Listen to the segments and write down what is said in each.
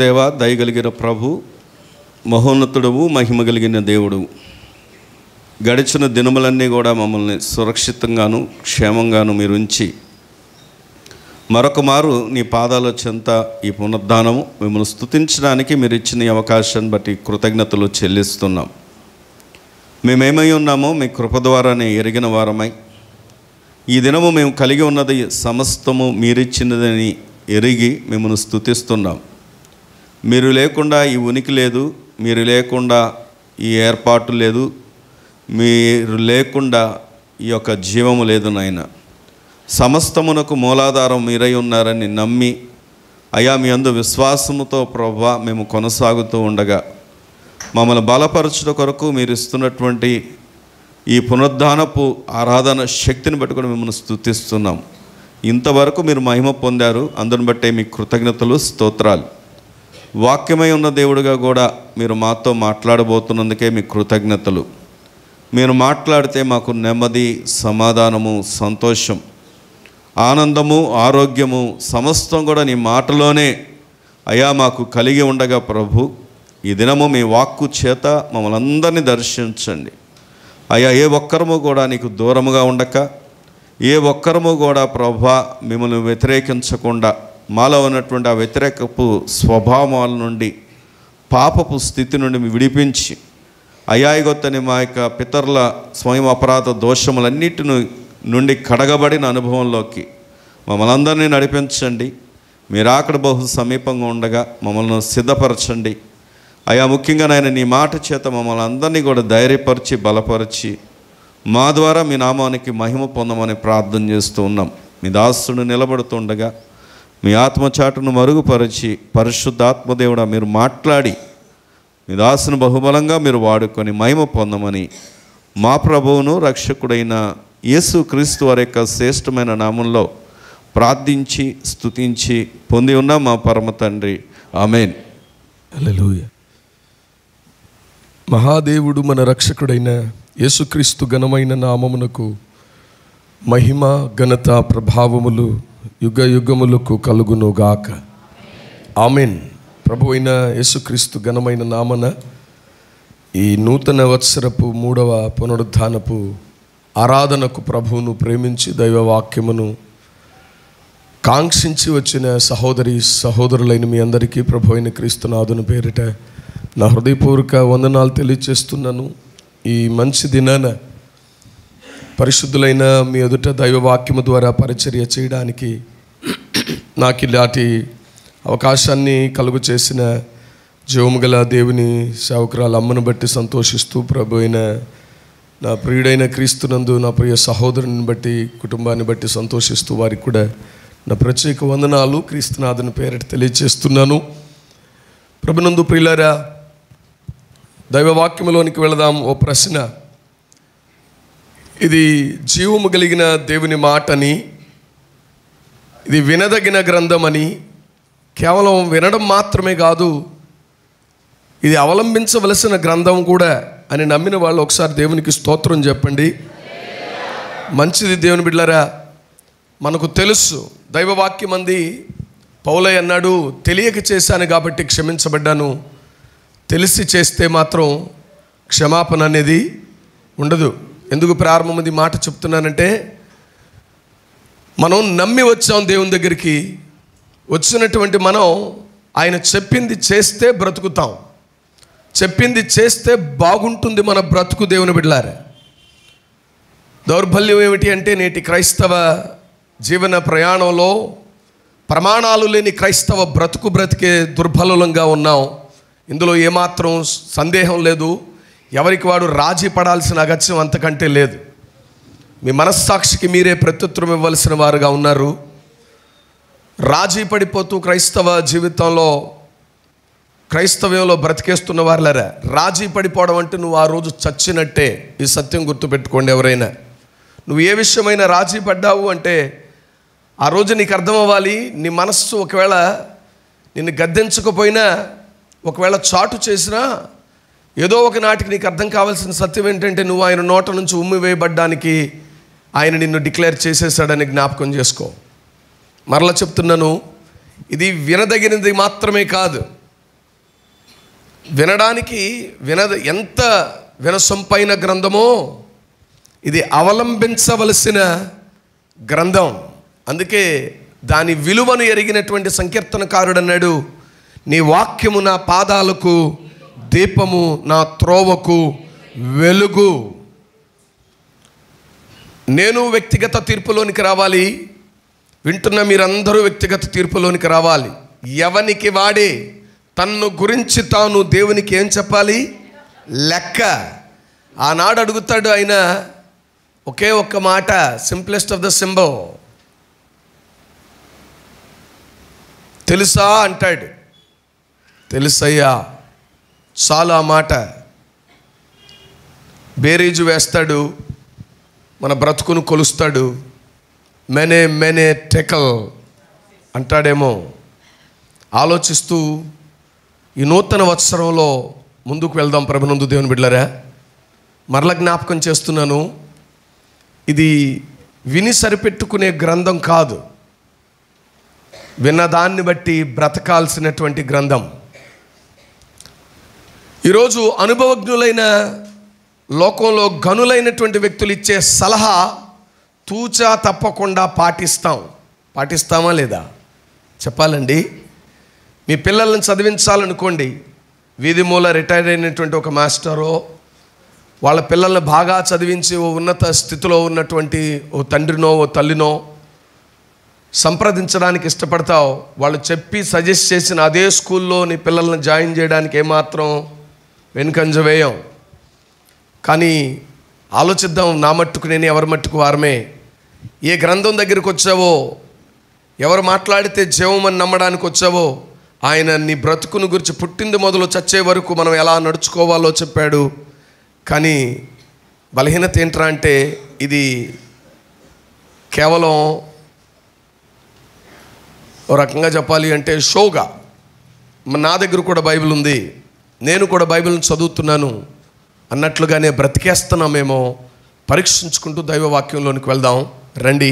దేవ, దయగలిగిన ప్రభు, మహోన్నతుడవు, మహిమ కలిగిన దేవుడు, గడిచిన దినములన్నీ కూడా మమ్మల్ని సురక్షితంగాను క్షేమంగాను మీరు ఉంచి మరొక మారు నీ పాదాల చెంత ఈ పునరుద్ధానము మిమ్మల్ని స్తుతించడానికి మీరు ఇచ్చిన ఈ అవకాశాన్ని బట్టి కృతజ్ఞతలు చెల్లిస్తున్నాం. మేమేమై ఉన్నామో మీ కృప ద్వారానే ఎరిగిన వారమై ఈ దినము మేము కలిగి ఉన్నది సమస్తము మీరిచ్చినదని ఎరిగి మిమ్మల్ని స్తుతిస్తున్నాం. మీరు లేకుండా ఈ ఉనికి లేదు, మీరు లేకుండా ఈ ఏర్పాటు లేదు, మీరు లేకుండా ఈ యొక్క జీవము లేదు నాయన. సమస్తమునకు మూలాధారం మీరై ఉన్నారని నమ్మి అయా మీ అందు విశ్వాసముతో ప్రభువా మేము కొనసాగుతూ ఉండగా మమ్మల్ని బలపరచుట కొరకు మీరు ఇస్తున్నటువంటి ఈ పునరుద్ధానపు ఆరాధన శక్తిని బట్టి కూడా మిమ్మల్ని స్తుతిస్తున్నాం. ఇంతవరకు మీరు మహిమ పొందారు, అందుని బట్టే మీ కృతజ్ఞతలు, స్తోత్రాలు. వాక్యమై ఉన్న దేవుడిగా కూడా మీరు మాతో మాట్లాడబోతున్నందుకే మీ కృతజ్ఞతలు. మీరు మాట్లాడితే మాకు నెమ్మది, సమాధానము, సంతోషం, ఆనందము, ఆరోగ్యము సమస్తం కూడా నీ మాటలోనే అయా మాకు కలిగి ఉండగా ప్రభు ఈ దినము మీ వాక్కు చేత మమ్మల్ని అందరినీ దర్శించండి. అయ్యా ఏ ఒక్కరము కూడా నీకు దూరముగా ఉండక, ఏ ఒక్కరము కూడా ప్రభువా మిమ్మల్ని వ్యతిరేకించకుండా మాలో ఉన్నటువంటి ఆ వ్యతిరేకపు స్వభావాల నుండి, పాపపు స్థితి నుండి విడిపించి అయాయిగొత్తని మా యొక్క పితరుల స్వయం అపరాధ దోషములన్నిటి నుండి కడగబడిన అనుభవంలోకి మమ్మల్ని అందరినీ నడిపించండి. మీరు అక్కడ బహు సమీపంగా ఉండగా మమ్మల్ని సిద్ధపరచండి. అయా ముఖ్యంగా నాయన నీ మాట చేత మమ్మల్ని అందరినీ కూడా ధైర్యపరిచి బలపరిచి మా ద్వారా మీ నామానికి మహిమ పొందమని ప్రార్థన చేస్తూ ఉన్నాం. మీ దాసుడు నిలబడుతుండగా మీ ఆత్మచాటును మరుగుపరిచి పరిశుద్ధాత్మదేవుడా మీరు మాట్లాడి మీ దాసును బహుబలంగా మీరు వాడుకొని మహిమ పొందమని మా ప్రభువును రక్షకుడైన యేసు క్రీస్తు వారి యొక్క శ్రేష్టమైన నామంలో ప్రార్థించి స్తుతించి పొంది ఉన్న మా పరమ తండ్రి, ఆమేన్. హల్లెలూయా. మహాదేవుడు మన రక్షకుడైన యేసుక్రీస్తు ఘనమైన నామమునకు మహిమ, ఘనత, ప్రభావములు యుగ యుగములకు కలుగునుగాక. ఆమేన్. ప్రభు అయిన యేసుక్రీస్తు ఘనమైన నామన ఈ నూతన వత్సరపు 3వ పునరుద్ధానపు ఆరాధనకు ప్రభువును ప్రేమించి దైవవాక్యమును కాంక్షించి వచ్చిన సహోదరులైన మీ అందరికీ ప్రభు అయిన క్రీస్తునాథుని పేరిట నా హృదయపూర్వక వందనాలు తెలియజేస్తున్నాను. ఈ మంచి దినాన పరిశుద్ధులైన మీ ఎదుట దైవవాక్యము ద్వారా పరిచర్య చేయడానికి నాకు ఇలాంటి అవకాశాన్ని కలుగు చేసిన జీవము గల దేవుని సేవకురాలు అమ్మను బట్టి సంతోషిస్తూ, ప్రభు అయిన నా ప్రియుడైన క్రీస్తునందు నా ప్రియ సహోదరుని బట్టి, కుటుంబాన్ని బట్టి సంతోషిస్తూ వారికి కూడా నా ప్రత్యేక వందనాలు క్రీస్తునాథుని పేరిట తెలియజేస్తున్నాను. ప్రభునందు ప్రియులారా, దైవవాక్యములోనికి వెళదాం. ఓ ప్రశ్న, ఇది జీవము కలిగిన దేవుని మాటని, ఇది వినదగిన గ్రంథమని, కేవలం వినడం మాత్రమే కాదు ఇది అవలంబించవలసిన గ్రంథం కూడా అని నమ్మిన వాళ్ళు ఒకసారి దేవునికి స్తోత్రం చెప్పండి. మంచిది దేవుని బిడ్డలారా. మనకు తెలుసు దైవవాక్యం అంది పౌలయ్య అన్నాడు, తెలియక చేశాను కాబట్టి క్షమించబడ్డాను, తెలిసి చేస్తే మాత్రం క్షమాపణ అనేది ఉండదు. ఎందుకు ప్రారంభం మాట చెప్తున్నానంటే, మనం నమ్మి వచ్చాం దేవుని దగ్గరికి. వచ్చినటువంటి మనం ఆయన చెప్పింది చేస్తే బ్రతుకుతాం, చెప్పింది చేస్తే బాగుంటుంది మన బ్రతుకు. దేవుని బిడ్డలారా, దౌర్బల్యం ఏమిటి అంటే నేటి క్రైస్తవ జీవన ప్రయాణంలో ప్రమాణాలు లేని క్రైస్తవ బ్రతికే దుర్బలంగా ఉన్నాం. ఇందులో ఏమాత్రం సందేహం లేదు. ఎవరికి వాడు రాజీ పడాల్సిన అగత్యం అంతకంటే లేదు. మీ మనస్సాక్షికి మీరే ప్రత్యుత్తరం ఇవ్వాల్సిన వారుగా ఉన్నారు. రాజీ పడిపోతూ క్రైస్తవ జీవితంలో, క్రైస్తవ్యంలో బ్రతికేస్తున్న వారులరా, రాజీ పడిపోవడం అంటే నువ్వు ఆ రోజు చచ్చినట్టే. ఈ సత్యం గుర్తుపెట్టుకోండి. ఎవరైనా నువ్వు ఏ విషయమైనా రాజీ పడ్డావు అంటే ఆ రోజు నీకు అర్థం అవ్వాలి. నీ మనస్సు ఒకవేళ నిన్ను గద్దించకపోయినా, ఒకవేళ చాటు చేసినా, ఏదో ఒక నాటికి నీకు అర్థం కావాల్సిన సత్యం ఏంటంటే నువ్వు ఆయన నోట నుంచి ఉమ్మి వేయబడ్డానికి ఆయన నిన్ను డిక్లేర్ చేసేసాడని జ్ఞాపకం చేసుకో. మరలా చెప్తున్నాను, ఇది వినదగినది మాత్రమే కాదు, వినడానికి ఎంత వినసొంపైన గ్రంథమో ఇది అవలంబించవలసిన గ్రంథం. అందుకే దాని విలువను ఎరిగినటువంటి సంకీర్తనకారుడు అన్నాడు, నీ వాక్యము నా పాదాలకు దీపము, నా త్రోవకు వెలుగు. నేను వ్యక్తిగత తీర్పులోనికి రావాలి, వింటున్న మీరందరూ వ్యక్తిగత తీర్పులోనికి రావాలి. ఎవనికి వాడే తన్ను గురించి తాను దేవునికి ఏం చెప్పాలి? లెక్క. ఆనాడు అడుగుతాడు ఆయన ఒకే ఒక్క మాట, సింప్లెస్ట్ ఆఫ్ ద సింబల్, తెలుసా అంటాడు. తెలుసయ్యా, చాలా మాట. బేరీజు వేస్తాడు, మన బ్రతుకును కొలుస్తాడు. మెనే మెనే టెకల్ అంటాడేమో. ఆలోచిస్తూ ఈ నూతన వత్సరంలో ముందుకు వెళ్దాం. ప్రభునందు దేవుని బిడ్డలారా, మరల జ్ఞాపకం చేస్తున్నాను, ఇది విని సరిపెట్టుకునే గ్రంథం కాదు, విన్నదాన్ని బట్టి బ్రతకాల్సినటువంటి గ్రంథం. ఈరోజు అనుభవజ్ఞులైన లోకంలో గనులైనటువంటి వ్యక్తులు ఇచ్చే సలహా తూచా తప్పకుండా పాటిస్తామా లేదా చెప్పాలండి. మీ పిల్లల్ని చదివించాలనుకోండి, వీధి మూల రిటైర్ అయినటువంటి ఒక మాస్టరో వాళ్ళ పిల్లల్ని బాగా చదివించి ఓ ఉన్నత స్థితిలో ఉన్నటువంటి ఓ తండ్రినో ఓ తల్లినో సంప్రదించడానికి ఇష్టపడతావు. వాళ్ళు చెప్పి సజెస్ట్ చేసిన అదే స్కూల్లో నీ పిల్లల్ని జాయిన్ చేయడానికి ఏమాత్రం వెనుకంజ వేయం. కానీ ఆలోచిద్దాం, నా మట్టుకు నేను, ఎవరి మట్టుకు వారమే. ఏ గ్రంథం దగ్గరికి వచ్చావో, ఎవరు మాట్లాడితే జీవమని నమ్మడానికి వచ్చావో, ఆయన నీ బ్రతుకును గురించి పుట్టింది మొదలు చచ్చే వరకు మనం ఎలా నడుచుకోవాలో చెప్పాడు. కానీ బలహీనత ఏంట్రా అంటే, ఇది కేవలం ఓ రకంగా చెప్పాలి అంటే షోగా, నా దగ్గర కూడా బైబిల్ ఉంది, నేను కూడా బైబిల్ని చదువుతున్నాను అన్నట్లుగానే బ్రతికేస్తున్నామేమో పరీక్షించుకుంటూ దైవవాక్యంలోనికి వెళ్దాం రండి.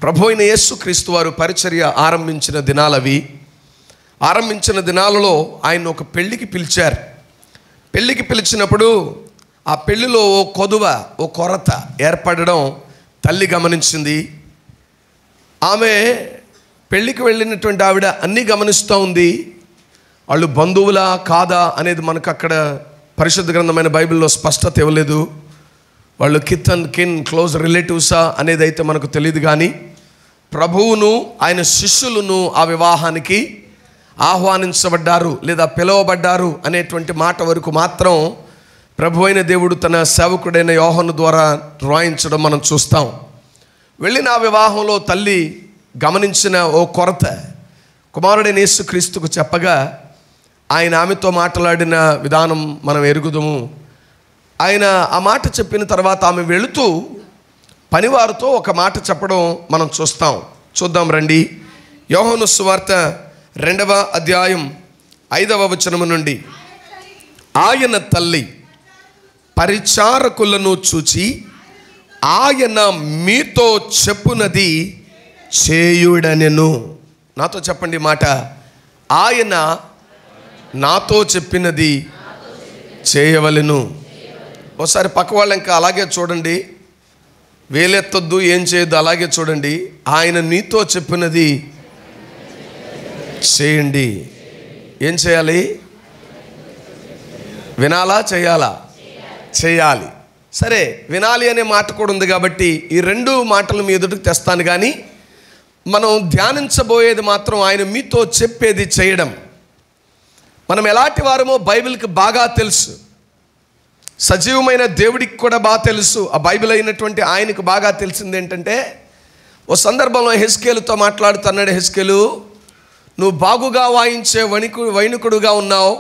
ప్రభు అయిన యేసుక్రీస్తు వారు పరిచర్య ఆరంభించిన దినాలవి. ఆరంభించిన దినాలలో ఆయన ఒక పెళ్ళికి పిలిచారు. పెళ్ళికి పిలిచినప్పుడు ఆ పెళ్ళిలో ఓ కొరత ఏర్పడడం తల్లి గమనించింది. ఆమె పెళ్ళికి వెళ్ళినటువంటి ఆవిడ అన్నీ గమనిస్తూ ఉంది. వాళ్ళు బంధువులా కాదా అనేది మనకు అక్కడ పరిశుద్ధ గ్రంథమైన బైబిల్లో స్పష్టత ఇవ్వలేదు. వాళ్ళు కిన్ క్లోజ్ రిలేటివ్సా అనేది అయితే మనకు తెలియదు. కానీ ప్రభువును ఆయన శిష్యులను ఆ వివాహానికి ఆహ్వానించబడ్డారు లేదా పిలువబడ్డారు అనేటువంటి మాట వరకు మాత్రం ప్రభు అయిన దేవుడు తన సేవకుడైన యోహాను ద్వారా రాయించడం మనం చూస్తాం. వెళ్ళిన ఆ వివాహంలో తల్లి గమనించిన ఓ కొరత కుమారుడైన యేసుక్రీస్తుకు చెప్పగా ఆయన ఆమెతో మాట్లాడిన విధానం మనం ఎరుగుదము. ఆయన ఆ మాట చెప్పిన తర్వాత ఆమె వెళుతూ పనివారితో ఒక మాట చెప్పడం మనం చూద్దాం రండి. యోహాను సువార్త 2వ అధ్యాయం 5వ వచనము నుండి, ఆయన తల్లి పరిచారకులను చూచి ఆయన మీతో చెప్పునది చేయుడనెను. నాతో చెప్పండి మాట, ఆయన నాతో చెప్పినది చేయవలెను. ఒకసారి పక్క వాళ్ళు ఇంకా అలాగే చూడండి, వేలెత్తొద్దు, ఏం చేయొద్దు, అలాగే చూడండి. ఆయన నీతో చెప్పినది చేయండి. ఏం చేయాలి? వినాలా చేయాలా? చేయాలి. సరే, వినాలి అనే మాట కూడా ఉంది కాబట్టి ఈ రెండు మాటలు మీ ఎదుటికి తెస్తాను. కానీ మనం ధ్యానించబోయేది మాత్రం ఆయన మీతో చెప్పేది చేయడం. మనం ఎలాంటి వారమో బైబిల్కి బాగా తెలుసు, సజీవమైన దేవుడికి కూడా బాగా తెలుసు. ఆ బైబిల్ అయినటువంటి ఆయనకు బాగా తెలిసింది ఏంటంటే, ఓ సందర్భంలో హెస్కేలుతో మాట్లాడుతున్నాడు. హెస్కేలు, నువ్వు బాగుగా వాయించే వైనికుడుగా ఉన్నావు.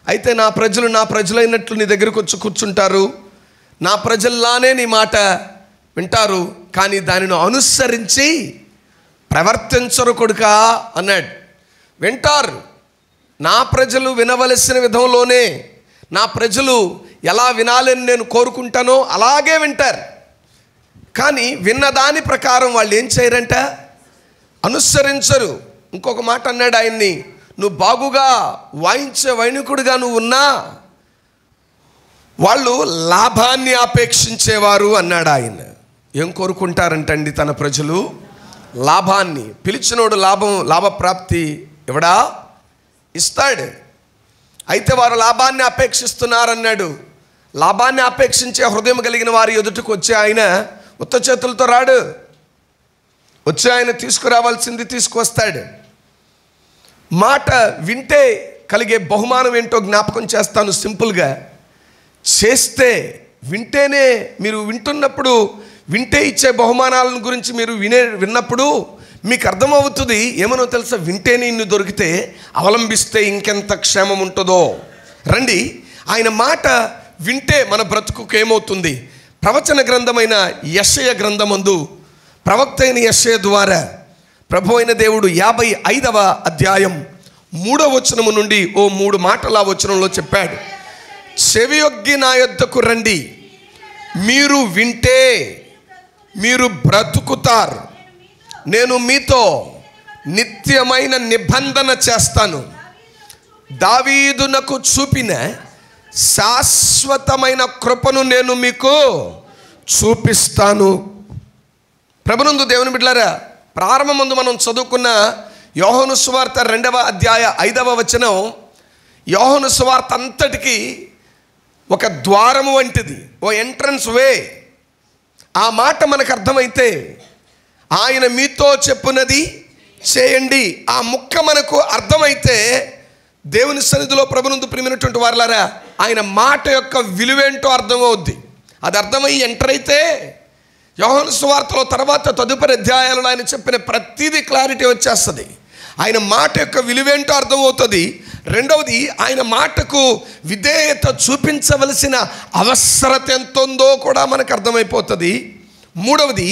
అయితే నా ప్రజలైనట్లు నీ దగ్గరకు వచ్చి కూర్చుంటారు, నా ప్రజల్లానే నీ మాట వింటారు, కానీ దానిని అనుసరించి ప్రవర్తించరు కొడుకా అన్నాడు. వింటారు, నా ప్రజలు వినవలసిన విధంలోనే, నా ప్రజలు ఎలా వినాలని నేను కోరుకుంటానో అలాగే వింటారు. కానీ విన్నదాని ప్రకారం వాళ్ళు ఏం చేయరంట? అనుసరించరు. ఇంకొక మాట అన్నాడు ఆయన్ని, నువ్వు బాగుగా వాయించే వైనికుడిగా నువ్వు ఉన్నా వాళ్ళు లాభాన్ని అపేక్షించేవారు అన్నాడు ఆయన. ఏం కోరుకుంటారంటండి తన ప్రజలు? లాభాన్ని. పిలిచినోడు లాభప్రాప్తి ఎవడా ఇస్తాడు. అయితే వారు లాభాన్ని అపేక్షిస్తున్నారన్నాడు. లాభాన్ని అపేక్షించే హృదయం కలిగిన వారి ఎదుటకు వచ్చే ఆయన ఉత్త చేతులతో రాడు. వచ్చి ఆయన తీసుకురావాల్సింది తీసుకువస్తాడు. మాట వింటే కలిగే బహుమానం ఏంటో జ్ఞాపకం చేస్తాను సింపుల్గా. చేస్తే వింటేనే, మీరు వింటున్నప్పుడు వింటే ఇచ్చే బహుమానాలను గురించి మీరు విన్నప్పుడు మీకు అర్థమవుతుంది. ఏమనో తెలుసా? వింటేనే ఇన్ని దొరికితే అవలంబిస్తే ఇంకెంత క్షేమం ఉంటుందో. రండి, ఆయన మాట వింటే మన బ్రతుకుకు ఏమవుతుంది? ప్రవచన గ్రంథమైన యెషయా గ్రంథమందు ప్రవక్త అయిన యెషయా ద్వారా ప్రభు అయిన దేవుడు 55వ అధ్యాయం 3వ వచనము నుండి 3 మాటలు ఆ వచనంలో చెప్పాడు. చెవియొగ్గి నా యొద్దకు రండి, మీరు వింటే మీరు బ్రతుకుతారు. నేను మీతో నిత్యమైన నిబంధన చేస్తాను. దావీదునకు చూపిన శాశ్వతమైన కృపను నేను మీకు చూపిస్తాను. ప్రభునందు దేవుని బిడ్డలారా, ప్రారంభమందు మనం చదువుకున్న యోహాను సువార్త 2వ అధ్యాయ 5వ వచనం యోహాను సువార్త అంతటికి ఒక ద్వారము వంటిది, ఓ ఎంట్రన్స్ వే. ఆ మాట మనకు అర్థమైతే ఆయన మీతో చెప్పున్నది చేయండి, ఆ ముక్క మనకు అర్థమైతే దేవుని సన్నిధిలో ప్రభునందు ప్రియమైనటువంటి వారలారా ఆయన మాట యొక్క విలువేంటో అర్థమవుద్ది. అది అర్థమయ్యి ఎంటర్ అయితే యోహాను సువార్తలో తర్వాత తదుపరి అధ్యాయాలలో ఆయన చెప్పిన ప్రతిదీ క్లారిటీ వచ్చేస్తుంది. ఆయన మాట యొక్క విలువేంటో అర్థమవుతుంది. రెండవది, ఆయన మాటకు విధేయత చూపించవలసిన అవసరత ఎంత ఉందో కూడా మనకు అర్థమైపోతుంది. మూడవది,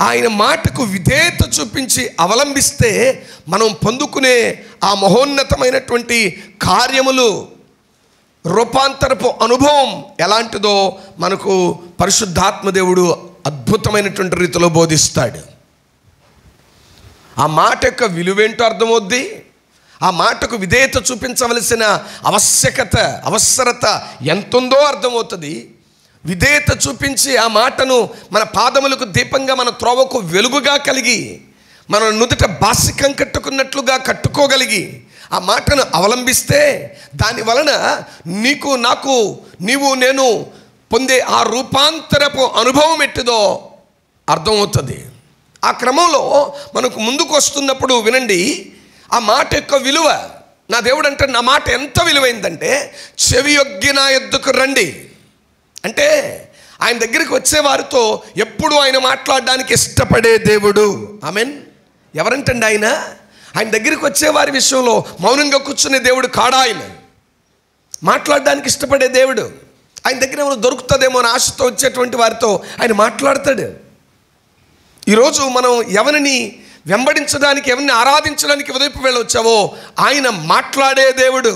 ఆయన మాటకు విధేయత చూపించి అవలంబిస్తే మనం పొందుకునే ఆ మహోన్నతమైనటువంటి కార్యములు, రూపాంతరపు అనుభవం ఎలాంటిదో మనకు పరిశుద్ధాత్మ దేవుడు అద్భుతమైనటువంటి రీతిలో బోధిస్తాడు. ఆ మాట యొక్క విలువేంటో అర్థమవుద్ది. ఆ మాటకు విధేయత చూపించవలసిన అవసరత ఎంతుందో అర్థమవుతుంది. విధేయత చూపించి ఆ మాటను మన పాదములకు దీపంగా, మన త్రోవకు వెలుగుగా కలిగి, మన నుదుట బాసికం కట్టుకున్నట్లుగా కట్టుకోగలిగి ఆ మాటను అవలంబిస్తే దాని వలన నీకు, నాకు, నీవు, నేను పొందే ఆ రూపాంతరపు అనుభవం ఎట్టిదో అర్థమవుతుంది. ఆ క్రమంలో మనకు ముందుకు వస్తున్నప్పుడు వినండి, ఆ మాట యొక్క విలువ. నా దేవుడు అంటే నా మాట ఎంత విలువైందంటే, చెవియొగ్గి నా యొద్దకు రండి అంటే ఆయన దగ్గరికి వచ్చే వారితో ఎప్పుడు ఆయన మాట్లాడడానికి ఇష్టపడే దేవుడు. ఆమెన్. ఎవరంటండి ఆయన? ఆయన దగ్గరికి వచ్చే వారి విషయంలో మౌనంగా కూర్చునే దేవుడు కాడా. ఆయన మాట్లాడడానికి ఇష్టపడే దేవుడు. ఆయన దగ్గర ఏమైనా దొరుకుతుందేమో అని ఆశతో వచ్చేటువంటి వారితో ఆయన మాట్లాడతాడు. ఈరోజు మనం ఎవరిని వెంబడించడానికి, ఎవరిని ఆరాధించడానికి ఉదయపు వేళ వచ్చావో ఆయన మాట్లాడే దేవుడు.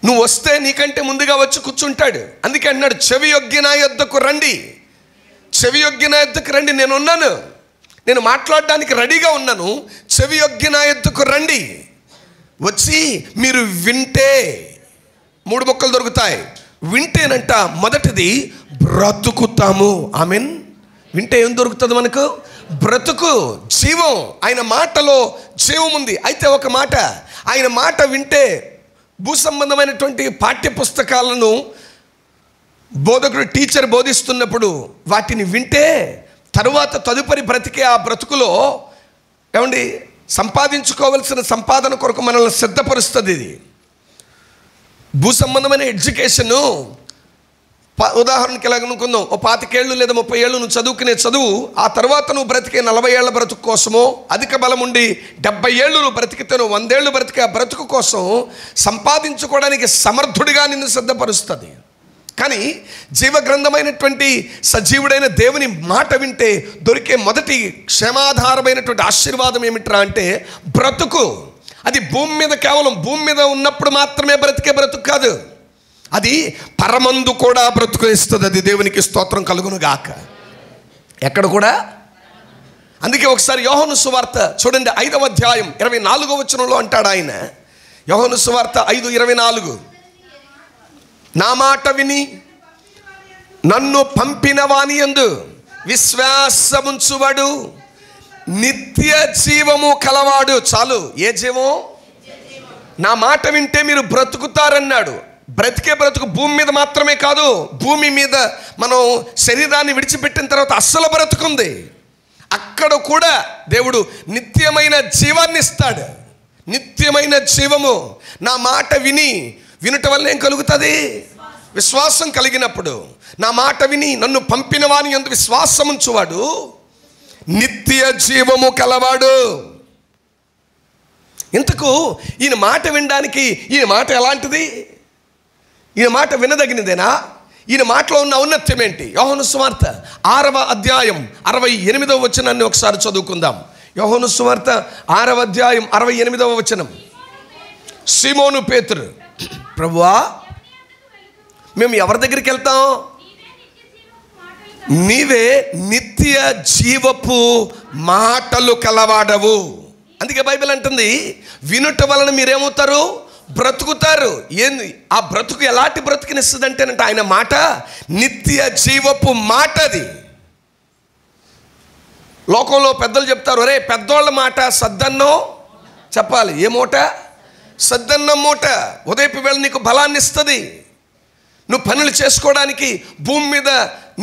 నువ్వు వస్తే నీకంటే ముందుగా వచ్చి కూర్చుంటాడు. అందుకే అన్నాడు, చెవియొగ్గి నా యొద్దకు రండి, చెవియొగ్గి నా యొద్దకు రండి. నేనున్నాను, నేను మాట్లాడడానికి రెడీగా ఉన్నాను. చెవియొగ్గి నా యొద్దకు రండి, వచ్చి మీరు వింటే 3 మొక్కలు దొరుకుతాయి. వింటేనంట మొదటిది బ్రతుకుతాము. ఆమెన్. వింటే ఏం దొరుకుతుంది మనకు? బ్రతుకు, జీవం. ఆయన మాటలో జీవం ఉంది. అయితే ఒక మాట, ఆయన మాట వింటే భూ సంబంధమైనటువంటి పాఠ్య పుస్తకాలను బోధకుడు, టీచర్ బోధిస్తున్నప్పుడు వాటిని వింటే తరువాత తదుపరి బ్రతికే ఆ బ్రతుకులో ఏమండి సంపాదించుకోవలసిన సంపాదన కొరకు మనల్ని సిద్ధపరుస్తుంది. ఇది భూ సంబంధమైన ఎడ్యుకేషను. ఉదాహరణకి ఎలాగ అనుకుందాం, ఓ 25 ఏళ్ళు లేదా 30 ఏళ్ళు నువ్వు చదువుకునే చదువు, ఆ తర్వాత నువ్వు బ్రతికే 40 ఏళ్ల బ్రతుకు కోసమో, అధిక బలం ఉండి 70 ఏళ్ళు నువ్వు బ్రతికితే, నువ్వు 100 ఏళ్ళు బ్రతికే ఆ బ్రతుకు కోసం సంపాదించుకోవడానికి సమర్థుడిగా నిన్ను సిద్ధపరుస్తుంది. కానీ జీవగ్రంథమైనటువంటి సజీవుడైన దేవుని మాట వింటే దొరికే మొదటి క్షేమాధారమైనటువంటి ఆశీర్వాదం ఏమిట్రా అంటే బ్రతుకు. అది భూమి మీద, కేవలం భూమి మీద ఉన్నప్పుడు మాత్రమే బ్రతికే బ్రతుకు కాదు, అది పరమందు కూడా బ్రతుకు ఇస్తుంది. అది దేవునికి స్తోత్రం కలుగును గాక. ఎక్కడ కూడా అందుకే ఒకసారి యోహాను సువార్త చూడండి 5వ అధ్యాయం 24వ వచనంలో అంటాడు ఆయన. యోహాను సువార్త 5:24, నా మాట విని నన్ను పంపిన వాని యందు విశ్వాసముంచువాడు నిత్య జీవము కలవాడు. చాలు, ఏ జీవం? నా మాట వింటే మీరు బ్రతుకుతారన్నాడు. బ్రతికే బ్రతుకు భూమి మీద మాత్రమే కాదు, భూమి మీద మనం శరీరాన్ని విడిచిపెట్టిన తర్వాత అస్సలు బ్రతుకుంది. అక్కడ కూడా దేవుడు నిత్యమైన జీవాన్ని ఇస్తాడు. నిత్యమైన జీవము నా మాట వినుట వల్ల ఏం కలుగుతుంది? విశ్వాసం కలిగినప్పుడు. నా మాట విని నన్ను పంపిన వాని యందు విశ్వాసముంచువాడు నిత్య జీవము కలవాడు. ఇంతకు ఈయన మాట వినడానికి ఈయన మాట ఎలాంటిది? ఈయన మాట వినదగినదేనా? ఈయన మాటలో ఉన్న ఔన్నత్యం ఏంటి? యోహాను సువార్త 6వ అధ్యాయం 68వ వచనాన్ని ఒకసారి చదువుకుందాం. యోహాను సువార్త 6వ అధ్యాయం 68వ వచనం. సీమోను పేతురు, ప్రభువా మేము ఎవరి దగ్గరికి వెళ్తాం? నీవే నిత్య జీవపు మాటలు కలవాడవు. అందుకే బైబిల్ అంటుంది వినుట వలన మీరేమవుతారు? బ్రతుకుతారు. ఏంది ఆ బ్రతుకు? ఎలాంటి బ్రతుకునిస్తుంది అంటేనంటే ఆయన మాట నిత్య జీవపు మాట. అది లోకంలో పెద్దలు చెప్తారు, ఒరే పెద్దోళ్ళ మాట సద్దన్నం చెప్పాలి. ఏ మూట? సద్దన్నం మూట. ఉదయపు వేళ నీకు బలాన్ని ఇస్తుంది. నువ్వు పనులు చేసుకోవడానికి, భూమి మీద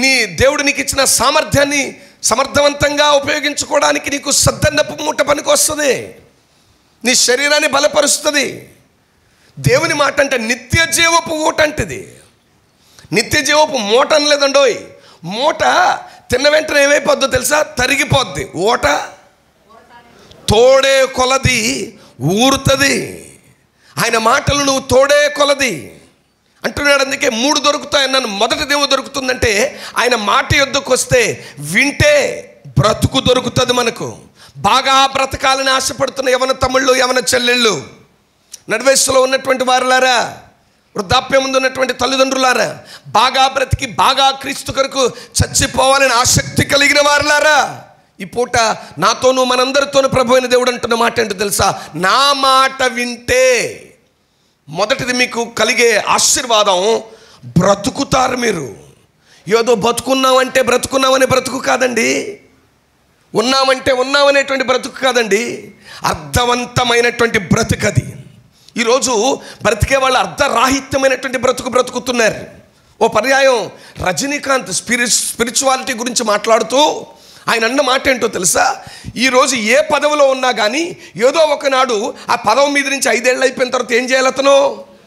నీ దేవుడు నీకు ఇచ్చిన సామర్థ్యాన్ని సమర్థవంతంగా ఉపయోగించుకోవడానికి నీకు సద్దన్నపు మూట పనికి వస్తుంది. నీ శరీరాన్ని బలపరుస్తుంది. దేవుని మాట అంటే నిత్య జీవపు ఊట అంటది. నిత్య జీవపు మూట అనలేదండోయ్. మూట తిన్న వెంటనే ఏమైపోద్దో తెలుసా? తరిగిపోద్ది. ఊట తోడే కొలది ఊరుతుంది. ఆయన మాటలు నువ్వు తోడే కొలది అంటున్నాడు. అందుకే 3 దొరుకుతాయన్నాను. మొదటిదేమో దొరుకుతుందంటే ఆయన మాట యొద్దకు వస్తే వింటే బ్రతుకు దొరుకుతుంది. మనకు బాగా బ్రతకాలని ఆశపడుతున్న యవన తమ్ముళ్ళు, యవన చెల్లెళ్ళు, నడివయస్సులో ఉన్నటువంటి వారులారా, వృద్ధాప్యం ముందు ఉన్నటువంటి తల్లిదండ్రులారా, బాగా బ్రతికి బాగా క్రీస్తు కొరకు చచ్చిపోవాలని ఆసక్తి కలిగిన వారులారా, ఈ పూట నాతోనూ మనందరితోనూ ప్రభు అయిన దేవుడు అంటున్న మాట ఏంటో తెలుసా? నా మాట వింటే మొదటిది మీకు కలిగే ఆశీర్వాదం, బ్రతుకుతారు మీరు. ఏదో బతుకున్నామంటే బ్రతుకున్నామనే బ్రతుకు కాదండి. ఉన్నామంటే ఉన్నామనేటువంటి బ్రతుకు కాదండి. అర్థవంతమైనటువంటి బ్రతుకది. ఈరోజు బ్రతికే వాళ్ళు అర్ధరాహిత్యమైనటువంటి బ్రతుకుతున్నారు. ఓ పర్యాయం రజనీకాంత్ స్పిరిచువాలిటీ గురించి మాట్లాడుతూ ఆయన అన్న మాట ఏంటో తెలుసా? ఈరోజు ఏ పదవిలో ఉన్నా కానీ ఏదో ఒకనాడు ఆ పదవి మీద నుంచి 5 ఏళ్ళు అయిపోయిన తర్వాత ఏం చేయాలి? అతను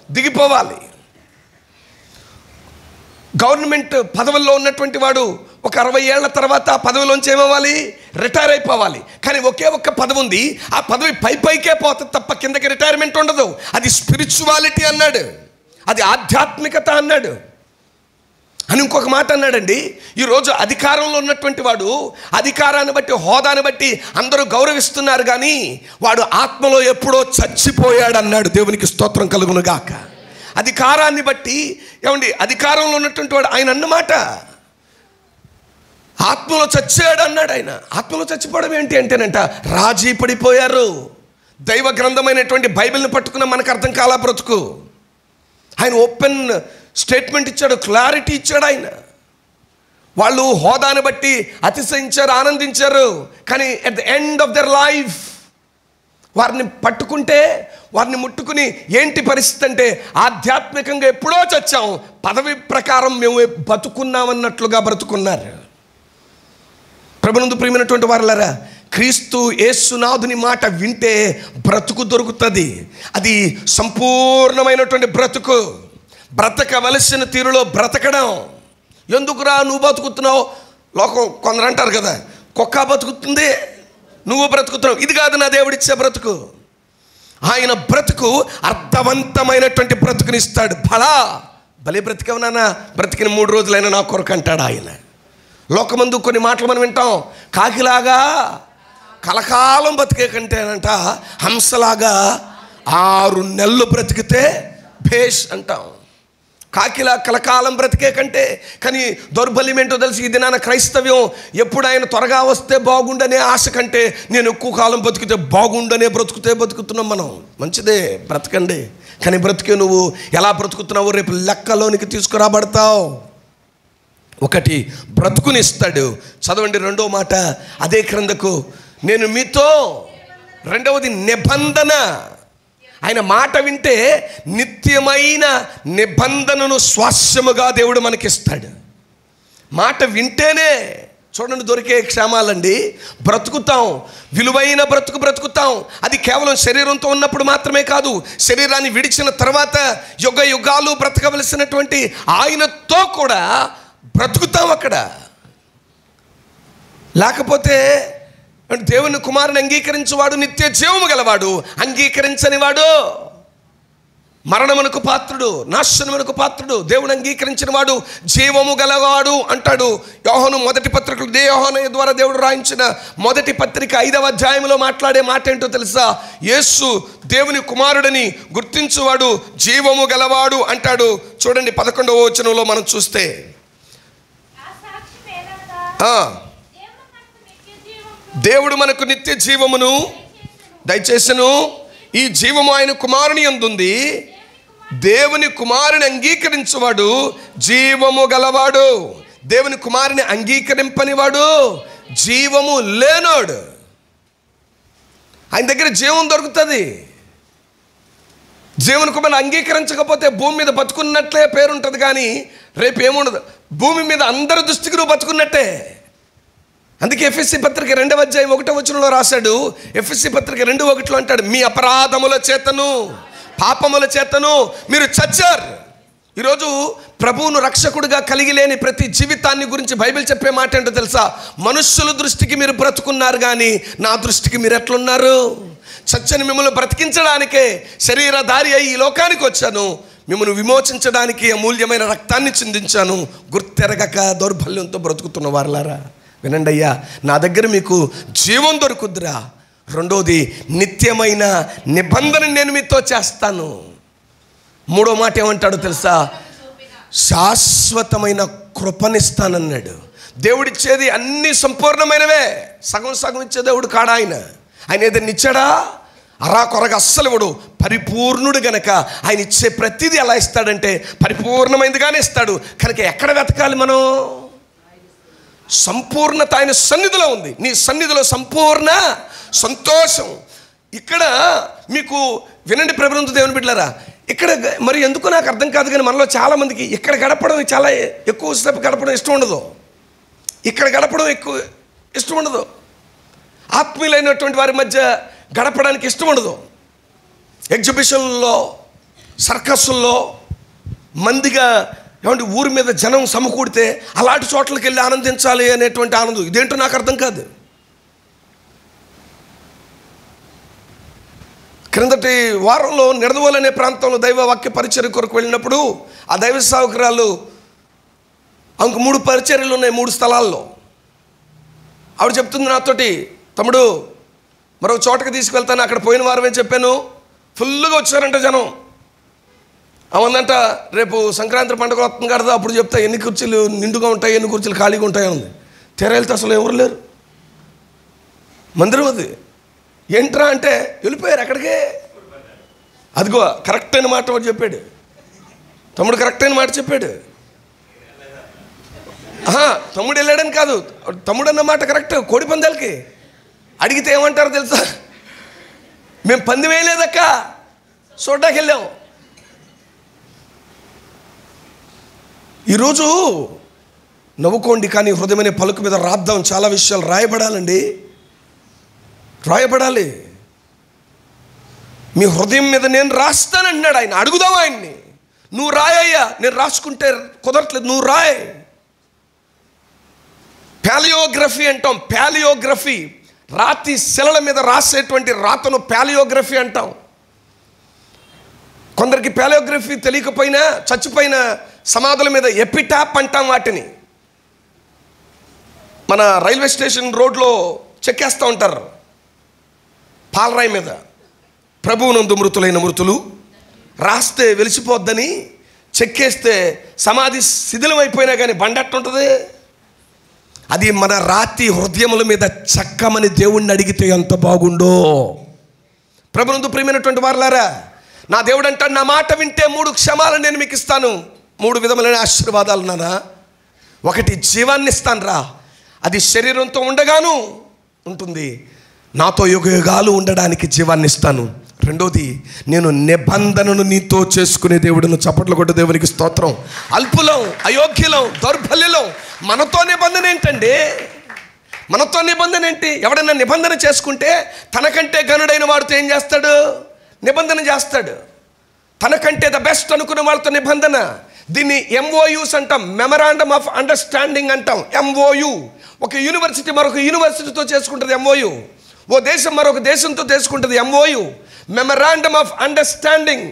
దిగిపోవాలి. గవర్నమెంట్ పదవుల్లో ఉన్నటువంటి వాడు ఒక 60 ఏళ్ల తర్వాత ఆ పదవిలోంచి ఏమవ్వాలి? రిటైర్ అయిపోవాలి. కానీ ఒకే ఒక్క పదవి ఉంది, ఆ పదవి పైకే పోతుంది తప్ప కిందకి రిటైర్మెంట్ ఉండదు. అది స్పిరిచువాలిటీ అన్నాడు, అది ఆధ్యాత్మికత అన్నాడు. అని ఇంకొక మాట అన్నాడండి. ఈరోజు అధికారంలో ఉన్నటువంటి వాడు అధికారాన్ని బట్టి, హోదాని బట్టి అందరూ గౌరవిస్తున్నారు, కానీ వాడు ఆత్మలో ఎప్పుడో చచ్చిపోయాడు అన్నాడు. దేవునికి స్తోత్రం కలుగును గాక. అధికారాన్ని బట్టి ఏమండి, అధికారంలో ఉన్నటువంటి వాడు ఆయన అన్నమాట ఆత్మలో చచ్చాడు అన్నాడు. ఆయన ఆత్మలో చచ్చిపోవడం ఏంటి అంటేనంట, రాజీ పడిపోయారు. దైవ గ్రంథమైనటువంటి బైబిల్ని పట్టుకున్న మనకు అర్థం కాలా బ్రతుకు. ఆయన ఓపెన్ స్టేట్మెంట్ ఇచ్చాడు, క్లారిటీ ఇచ్చాడు. ఆయన వాళ్ళు హోదాని బట్టి అతిశయించారు, ఆనందించారు, కానీ at the end of their life వారిని పట్టుకుంటే, వారిని ముట్టుకుని ఏంటి పరిస్థితి అంటే ఆధ్యాత్మికంగా ఎప్పుడో చచ్చాం, పదవి ప్రకారం మేము బతుకున్నామన్నట్లుగా బ్రతుకున్నారు. ప్రభునందు ప్రియమైనటువంటి వారులారా, క్రీస్తు యేసునాథుని మాట వింటే బ్రతుకు దొరుకుతుంది. అది సంపూర్ణమైనటువంటి బ్రతుకు. బ్రతకవలసిన తీరులో బ్రతకడం. ఎందుకురా నువ్వు బతుకుతున్నావు? లోకం కొందరు అంటారు కదా, కుక్క బతుకుతుంది, నువ్వు బ్రతుకుతున్నావు. ఇది కాదు నా దేవుడిచ్చే బ్రతుకు. ఆయన బ్రతుకు అర్థవంతమైనటువంటి బ్రతుకునిస్తాడు. భలే బ్రతికేవు నాన్న, బ్రతికిన 3 రోజులైనా నా కొరకు అంటాడు ఆయన. లోకమందు కొన్ని మాటలు మనం వింటాం, కాకిలాగా కలకాలం బతికే కంటేనంట హంసలాగా 6 నెలలు బ్రతికితే భేష్ అంటాం. కాకిలా కలకాలం బ్రతికే కంటే. కానీ దౌర్బల్యం ఏంటో తెలిసి ఈ దినాన క్రైస్తవ్యం ఎప్పుడు ఆయన త్వరగా వస్తే బాగుండనే ఆశ కంటే నేను ఎక్కువ కాలం బతికితే బాగుండనే బతుకుతున్నాం మనం. మంచిదే, బ్రతకండి. కానీ బ్రతికే నువ్వు ఎలా బ్రతుకుతున్నావు రేపు లెక్కలోనికి తీసుకురాబడతావు. ఒకటి బ్రతుకునిస్తాడు. చదవండి రెండో మాట అదే క్రిందకు, నేను మీతో. రెండవది నిబంధన. ఆయన మాట వింటే నిత్యమైన నిబంధనను స్వాస్యముగా దేవుడు మనకిస్తాడు. మాట వింటేనే చూడండి దొరికే క్షేమాలండి. బ్రతుకుతాం, విలువైన బ్రతుకుతాం. అది కేవలం శరీరంతో ఉన్నప్పుడు మాత్రమే కాదు, శరీరాన్ని విడిచిన తర్వాత యుగ యుగాలు బ్రతకవలసినటువంటి ఆయనతో కూడా బ్రతుకుతాం అక్కడ. లేకపోతే దేవుని కుమారుని అంగీకరించేవాడు నిత్య జీవము గలవాడు, అంగీకరించని వాడు మరణమునకు పాత్రుడు, నాశనమునకు పాత్రుడు. దేవుని అంగీకరించిన వాడు జీవము గలవాడు అంటాడు యోహాను మొదటి పత్రికలు. యోహాను ద్వారా దేవుడు రాయించిన మొదటి పత్రిక 5వ అధ్యాయంలో మాట్లాడే మాట ఏంటో తెలుసా? యేసు దేవుని కుమారుడని గుర్తించువాడు జీవము గలవాడు అంటాడు. చూడండి 11వ వచనంలో మనం చూస్తే, దేవుడు మనకు నిత్య జీవమును దయచేసెను, ఈ జీవము ఆయన కుమారుని యందుంది, దేవుని కుమారుని అంగీకరించువాడు జీవము గలవాడు, దేవుని కుమారుని అంగీకరింపనివాడు జీవము లేనోడు. ఆయన దగ్గర జీవం దొరుకుతుంది. దేవుని కుమారుని అంగీకరించకపోతే భూమి మీద బతుకున్నట్లే పేరుంటుంది, కానీ రేపు ఏముండదు. భూమి మీద అందరి దృష్టికి నువ్వు బతుకున్నట్టే. అందుకే ఎఫెసీ పత్రిక 2వ అధ్యాయం 1వ వచనంలో రాశాడు. ఎఫెసీ పత్రిక 2:1 అంటాడు, మీ అపరాధముల చేతను పాపముల చేతను మీరు చచ్చారు. ఈరోజు ప్రభువును రక్షకుడిగా కలిగి లేని ప్రతి జీవితాన్ని గురించి బైబిల్ చెప్పే మాట ఏంటో తెలుసా? మనుష్యుల దృష్టికి మీరు బ్రతుకున్నారు, కానీ నా దృష్టికి మీరు ఎట్లున్నారు? చచ్చని మిమ్మల్ని బ్రతికించడానికే శరీరధారి అయి ఈ లోకానికి వచ్చాను, మిమ్మల్ని విమోచించడానికి అమూల్యమైన రక్తాన్ని చిందించాను. గుర్తెరగక దౌర్బల్యంతో బ్రతుకుతున్న వారలారా వినండి అయ్యా, నా దగ్గర మీకు జీవం దొరుకుద్దిరా. రెండోది నిత్యమైన నిబంధన నేను మీతో చేస్తాను. మూడో మాట ఏమంటాడో తెలుసా? శాశ్వతమైన కృపనిస్తానన్నాడు. దేవుడిచ్చేది అన్నీ సంపూర్ణమైనవే, సగం సగం ఇచ్చే దేవుడు కాడా ఆయన. ఆయన ఏదైనా ఇచ్చాడా? అరా కొరగా అస్సలు ఇవ్వడు. పరిపూర్ణుడు గనక ఆయన ఇచ్చే ప్రతిదీ ఎలా ఇస్తాడంటే పరిపూర్ణమైనదిగానే ఇస్తాడు. కనుక ఎక్కడ వెతకాలి మనం? సంపూర్ణత ఆయన సన్నిధిలో ఉంది. నీ సన్నిధిలో సంపూర్ణ సంతోషం. ఇక్కడ మీకు వినండి ప్రభుత్వ దేవుని బిడ్డలారా, ఇక్కడ మరి ఎందుకో నాకు అర్థం కాదు, కానీ మనలో చాలామందికి ఇక్కడ గడపడం చాలా ఎక్కువసేపు గడపడం ఇష్టం ఉండదు. ఇక్కడ గడపడం ఎక్కువ ఇష్టం ఉండదు. ఆత్మీయులైనటువంటి వారి మధ్య గడపడానికి ఇష్టం ఉండదు. ఎగ్జిబిషన్లో, సర్కస్సుల్లో మందిగా ఏమంటే ఊరి మీద జనం సమకూడితే అలాంటి చోట్లకి వెళ్ళి ఆనందించాలి అనేటువంటి ఆనందం ఇదేంటో నాకు అర్థం కాదు. క్రిందటి వారంలో నిడదవోలు అనే ప్రాంతంలో దైవ వాక్య పరిచర్య కొరకు వెళ్ళినప్పుడు ఆ దైవ సేవకురాలు ఇంక 3 పరిచర్యలు ఉన్నాయి 3 స్థలాల్లో. ఆవిడ చెప్తుంది నాతోటి, తమ్ముడు మరో చోటకి తీసుకెళ్తాను, అక్కడ పోయిన వారమే చెప్పాను, ఫుల్గా వచ్చారంట జనం. అవునంట, రేపు సంక్రాంతి పండుగ వస్తుంది కదా, అప్పుడు చెప్తా ఎన్ని కుర్చీలు నిండుగా ఉంటాయి, ఎన్ని కుర్చీలు ఖాళీగా ఉంటాయి ఉంది. తెర వెళ్తే అసలు ఎవరు లేరు, మందిరం అది. ఏంట్రా అంటే వెళ్ళిపోయారు అక్కడికే. అదిగో కరెక్ట్ అయిన మాట వాడు చెప్పాడు, తమ్ముడు కరెక్ట్ అయిన మాట చెప్పాడు. తమ్ముడు వెళ్ళాడని కాదు, తమ్ముడు అన్న మాట కరెక్ట్. కోడి పందాలకి అడిగితే ఏమంటారో తెలుసా? మేము పంది వేయలేదక్క, చూడ్డానికి వెళ్ళాం. ఈరోజు నవ్వుకోండి, కానీ హృదయమనే పలుకు మీద రాద్దాం. చాలా విషయాలు రాయబడాలండి, రాయబడాలి. మీ హృదయం మీద నేను రాస్తానంటున్నాడు ఆయన. అడుగుదాం ఆయన్ని, నువ్వు రాయ్యా. నేను రాసుకుంటే కుదరట్లేదు, నువ్వు రాయ్. ప్యాలియోగ్రఫీ అంటాం. ప్యాలియోగ్రఫీ, రాతి శిలల మీద రాసేటువంటి రాతను ప్యాలియోగ్రఫీ అంటాం. కొందరికి ప్యాలియోగ్రఫీ తెలియకపోయినా చచ్చిపోయిన సమాధుల మీద ఎపిటాప్ అంటాం వాటిని. మన రైల్వే స్టేషన్ రోడ్లో చెక్కేస్తూ ఉంటారు పాలరాయి మీద, ప్రభువునందు మృతులైన మృతులు రాస్తే వెలిసిపోద్దని చెక్కేస్తే సమాధి శిథిలం అయిపోయినా కానీ బండ ఎట్టుంటుంది? అది మన రాతి హృదయముల మీద చెక్కమని దేవుణ్ణి అడిగితే ఎంత బాగుండో. ప్రభునందు ప్రియమైనటువంటి వారలారా, నా దేవుడు అంటాడు, నా మాట వింటే 3 క్షమాలను నేను మీకు ఇస్తాను. 3 విధములైన ఆశీర్వాదాలు నానా. 1 జీవాన్ని ఇస్తాను రా, అది శరీరంతో ఉండగాను ఉంటుంది. నాతో యుగయుగాలు ఉండడానికి జీవాన్ని ఇస్తాను. 2ది, నేను నిబంధనను నీతో చేసుకునే దేవుడును. చప్పట్లు కొట్టు దేవునికి స్తోత్రం. అల్పులం, అయోగ్యులం, దౌర్బల్యులం, మనతో నిబంధన ఏంటండి? మనతో నిబంధన ఏంటి? ఎవడైనా నిబంధన చేసుకుంటే తనకంటే గనుడైన వాడితో ఏం చేస్తాడు? నిబంధన చేస్తాడు. తనకంటే ద బెస్ట్ అనుకున్న వాళ్ళతో నిబంధన. దీన్ని MOUs అంటాం, మెమరాండమ్ ఆఫ్ అండర్స్టాండింగ్ అంటాం. MOU. ఒక యూనివర్సిటీ మరొక యూనివర్సిటీతో చేసుకుంటుంది MOU. ఓ దేశం మరొక దేశంతో చేసుకుంటుంది MOU, మెమరాండమ్ ఆఫ్ అండర్స్టాండింగ్.